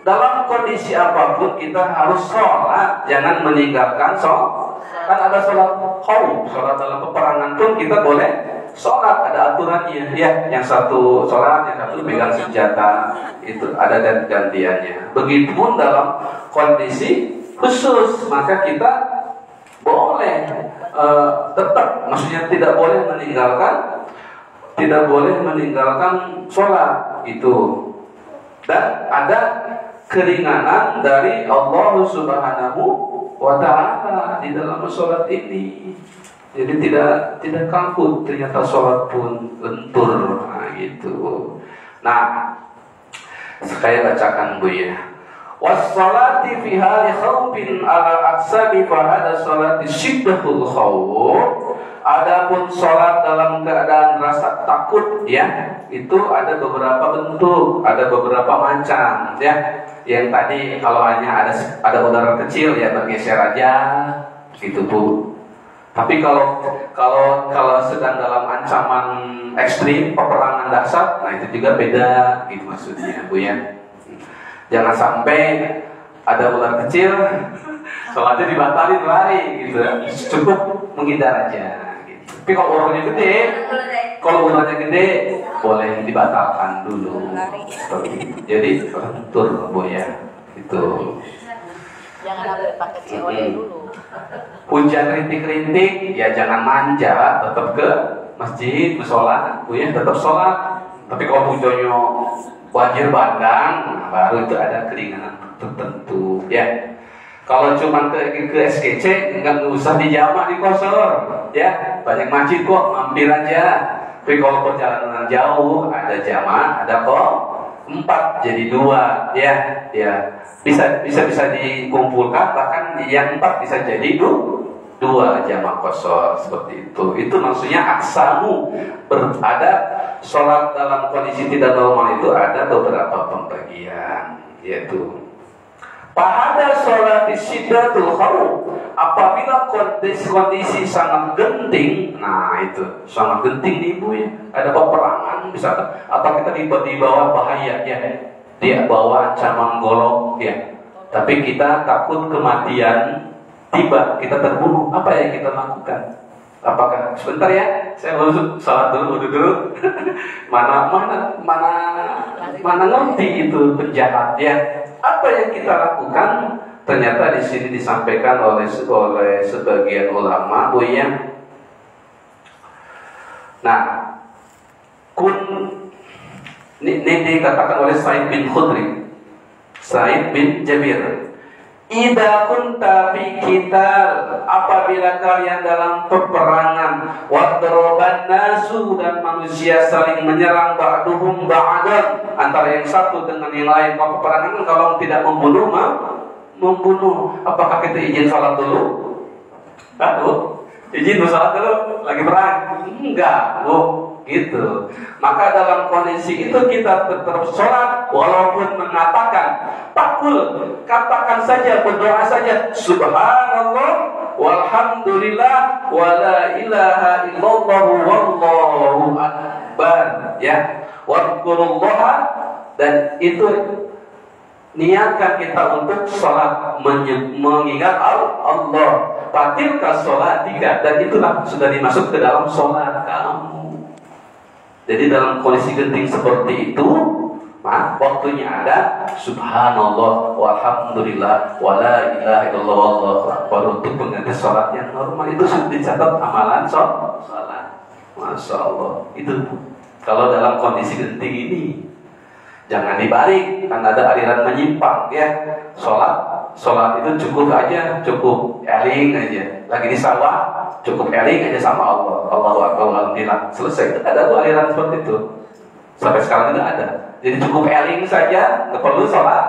S1: dalam kondisi apapun kita harus sholat, jangan meninggalkan sholat. Kan ada sholat khauf, sholat dalam peperangan pun kita boleh sholat, ada aturannya ya. Yang satu sholat, yang satu pegang senjata, itu ada gantiannya. Begitupun dalam kondisi khusus, maka kita boleh tetap, maksudnya tidak boleh meninggalkan sholat itu. Dan ada keringanan dari Allah Subhanahu wa Ta'ala di dalam sholat ini. Jadi tidak kaku, ternyata sholat pun lentur. Nah gitu. Nah, saya bacakan Bu ya. Was-salati fi hali khaufin ala aqsami fa hada salati syiddatul khauf. Adapun sholat dalam keadaan rasa takut ya, itu ada beberapa bentuk, ada beberapa macam ya. Yang tadi kalau hanya ada udara kecil ya bergeser aja gitu Bu. Tapi kalau sedang dalam ancaman ekstrim, peperangan dahsyat, nah itu juga beda gitu maksudnya Bu ya. Jangan sampai ada ular kecil, sholatnya dibatalin lari gitu. Cukup menghindar aja gitu. Tapi kalau ularnya gede, boleh dibatalkan dulu. Jadi lentur Bu ya. Itu.
S2: Jangan ada pakai COD dulu.
S1: Hujan rintik-rintik, ya jangan manja, tetap ke masjid, sholat, Bu ya, tetap sholat. Tapi kalau hujannya banjir bandang, nah baru itu ada keringanan tertentu ya. Kalau cuma ke SKC, nggak usah dijamak di kosor ya, banyak masjid kok, mampir aja. Tapi kalau perjalanan jauh, ada jamak, ada kok 4 jadi 2 ya, bisa dikumpulkan, bahkan yang 4 bisa jadi 2 2 jamak qasar seperti itu. Itu maksudnya aksamu ada sholat dalam kondisi tidak normal itu ada beberapa pembagian, yaitu pada sholat syiddatul khauf, apabila kondisi sangat genting, nah itu sangat genting nih ibu ya, ada peperangan misalkan, atau kita di bawah bahaya ya, dia bawa ancaman golok ya, tapi kita takut kematian tiba, kita terbunuh, apa yang kita lakukan? Apakah sebentar ya, saya mau salat dulu, dulu. mana ngerti itu penjahat ya. Apa yang kita lakukan? Ternyata di sini disampaikan oleh sebagian ulama, Bu ya. Nah, ini dikatakan oleh Said bin Khudri, Said bin Jabir. Idza kunta fi qital, apabila kalian dalam peperangan, wadroban nasu, dan manusia saling menyerang ba'duhum ba'dan, antara yang satu dengan yang lain. Peperangan kalau tidak membunuh, apakah kita izin salat dulu? Izin salat dulu lagi perang? Enggak, gitu. Maka dalam kondisi itu kita tetap sholat, walaupun mengatakan katakan saja, berdoa saja, subhanallah walhamdulillah wala ilaha illallah wallahu akbar ya, wadhkurullaha, dan itu niatkan kita untuk sholat mengingat Allah. Batilkan sholat tidak, dan itulah sudah dimasuk ke dalam sholat kamu. Jadi dalam kondisi genting seperti itu, waktunya ada subhanallah walhamdulillah wala ilaha illallah wallahu akbar untuk pengganti sholat yang normal. Itu sudah dicatat amalan sholat. Masya Allah. Itu kalau dalam kondisi genting ini, jangan dibalik, kan ada aliran menyimpang ya. Sholat itu cukup eling aja. Lagi di sawah, cukup eling aja sama Allah. Allahu akbar, alhamdulillah, selesai. Itu ada aliran seperti itu. Sampai sekarang tidak ada. Jadi cukup eling saja, nggak perlu sholat.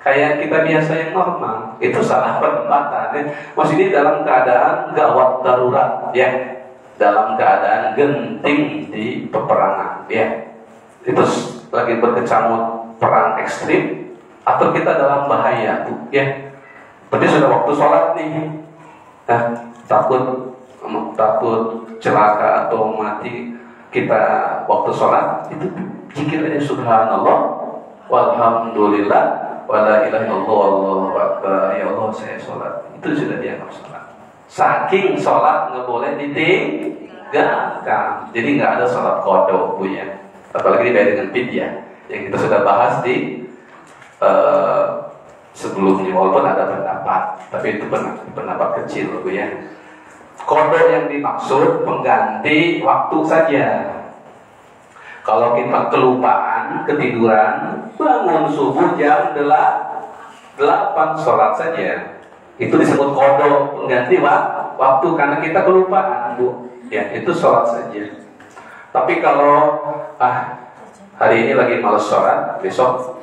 S1: Kayak kita biasa yang normal. Itu salah penempatan. Ya. Maksudnya dalam keadaan gawat darurat, ya. Dalam keadaan genting di peperangan, ya. Itu lagi berkecamuk perang ekstrim. Atau kita dalam bahaya, ya. Berarti sudah waktu sholat nih, takut celaka atau mati, kita waktu sholat itu zikir aja subhanallah walhamdulillah wala ilaha illallah wallahu akbar, ya Allah saya sholat, itu sudah dianggap sholat. Saking sholat nggak boleh ditinggalkan. Jadi nggak ada sholat qada, Bu ya. Apalagi dibayar dengan fidyah yang kita sudah bahas di sebelumnya, walaupun ada pendapat, tapi itu pendapat kecil, Bu ya. Qada yang dimaksud pengganti waktu saja. Kalau kita kelupaan, ketiduran, bangun subuh jam 8 sholat saja, itu disebut qada, pengganti waktu karena kita kelupaan, Bu. Ya, itu sholat saja. Tapi kalau hari ini lagi malas sholat, besok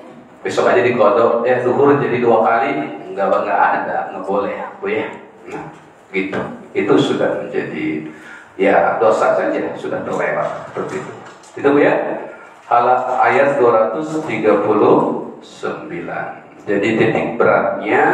S1: aja dikodok, zuhur jadi 2 kali, nggak ada, nggak boleh, Bu ya. Nah, gitu. Itu sudah menjadi ya dosa saja, sudah terlewat seperti itu. Itu, Bu ya. Ayat 239. Jadi titik beratnya,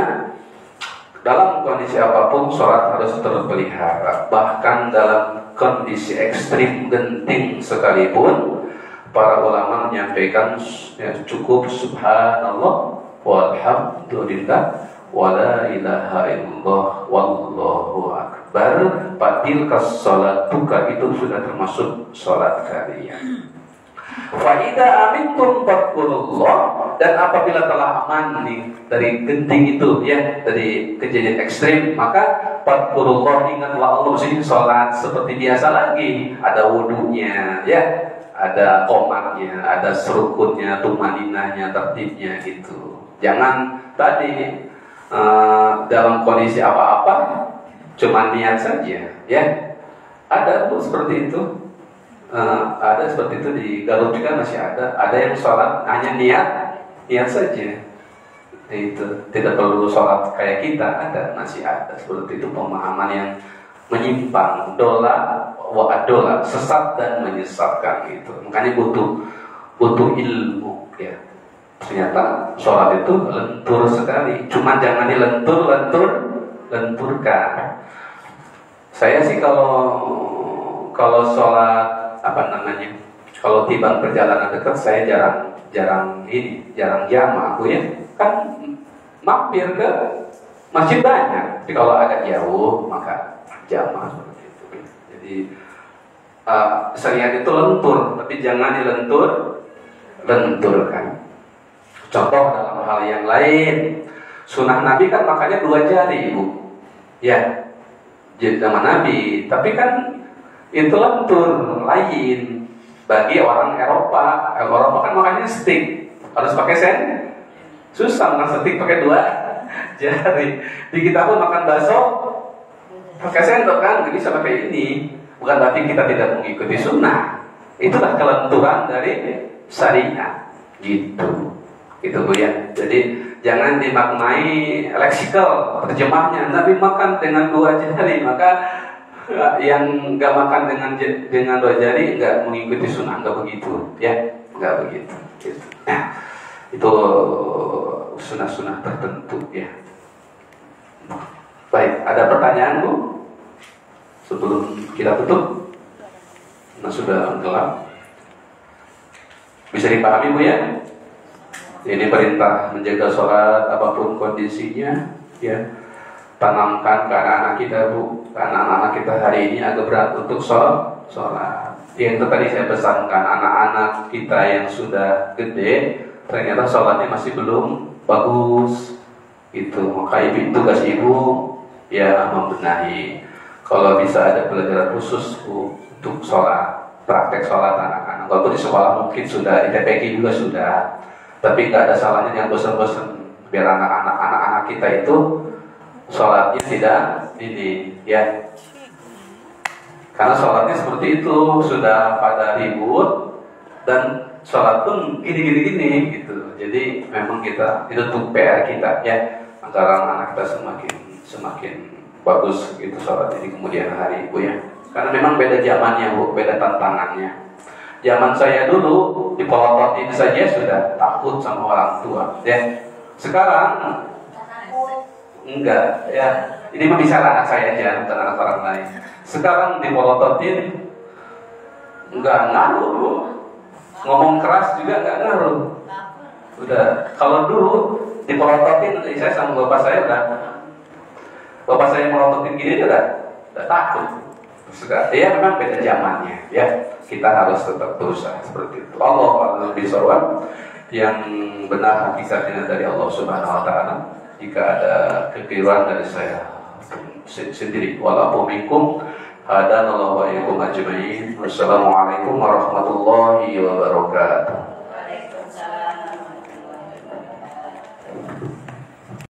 S1: dalam kondisi apapun sholat harus terpelihara. Bahkan dalam kondisi ekstrim genting sekalipun, para ulama menyampaikan ya, cukup subhanallah walhamdulillah wala ilaha illallah wallahu akbar, batilkas salatuka, itu sudah termasuk salat kalian. Fa idza amintum fadhkurullah, dan apabila telah aman nih dari genting itu ya, dari kejadian ekstrim, maka fadhkurullah, ingatlah Allah. Mesti salat seperti biasa lagi, ada wudunya ya, ada qomatnya, ada serukunnya, tumaninahnya, tertibnya gitu. Jangan tadi dalam kondisi apa-apa cuma niat saja, ya. Ada tuh seperti itu, ada seperti itu di Garut juga masih ada. Ada yang sholat hanya niat saja. Itu tidak perlu sholat kayak kita, masih ada seperti itu pemahaman yang menyimpang, dola wa adola, sesat dan menyesatkan itu. Makanya butuh ilmu ya. Ternyata sholat itu lentur sekali, cuma jangan lenturkan. Saya sih kalau sholat kalau tiba perjalanan dekat saya jarang jamak aku ya, kan mampir ke masjid banyak. Tapi kalau agak jauh maka jamak seperti itu. Jadi syariat itu lentur, tapi jangan lenturkan. Contoh dalam hal yang lain, sunnah Nabi kan makanya 2 jari, Bu. Ya, jadi zaman Nabi. Tapi kan itu lentur, lain bagi orang Eropa. Eropa kan makanya stick, harus pakai sen. Susah makan stick pakai 2 jari. Di kita pun makan bakso pakai sendok kan, nggak bisa pakai ini. Bukan berarti kita tidak mengikuti sunnah. Itulah kelenturan dari syariat, gitu. Itu Bu ya. Jadi jangan dimaknai leksikal terjemahnya. Nabi makan dengan 2 jari, maka yang nggak makan dengan 2 jari nggak mengikuti sunnah, nggak begitu ya, nggak begitu. Gitu. Nah, itu sunnah-sunnah tertentu ya. Baik, ada pertanyaan Bu sebelum kita tutup? Nah, sudah gelap. Bisa dipahami Bu ya? Ini perintah menjaga sholat apapun kondisinya ya. Tanamkan ke anak-anak kita Bu, karena anak-anak kita hari ini agak berat untuk sholat. Yang itu tadi saya pesankan, anak-anak kita yang sudah gede ternyata sholatnya masih belum bagus. Itu maka tugas ibu ya membenahi. Kalau bisa ada pelajaran khusus Bu untuk sholat, praktek sholat anak-anak. Walaupun di sekolah mungkin sudah, di TPQ juga sudah. Tapi nggak ada salahnya yang bosan-bosan, biar anak-anak kita itu sholatnya tidak ini ya. Karena sholatnya seperti itu, sudah pada ribut dan sholat pun gini gitu. Jadi memang kita itu untuk PR kita ya, agar anak kita semakin bagus gitu sholat ini kemudian hari Bu ya. Karena memang beda zamannya Bu, beda tantangannya. Zaman saya dulu dipolototin saja sudah takut sama orang tua ya. Sekarang enggak ya. Ini mah bisa anak saya aja, bukan anak orang lain. Sekarang dipolototin enggak ngaruh Bu. Ngomong keras juga enggak ngaruh. Udah, kalau dulu dipolototin, saya sama bapak saya bapak saya melototin gini udah takut. Sudah, ya memang beda zamannya ya. Kita harus tetap berusaha seperti itu. Allah lebih sorwan, yang benar hakikatnya dari Allah Subhanahu Wa Taala. Jika ada kekeliruan dari saya sendiri, walaupun minkum hadanallahu wa iyyakum ajmain. Wassalamualaikum warahmatullahi wabarakatuh.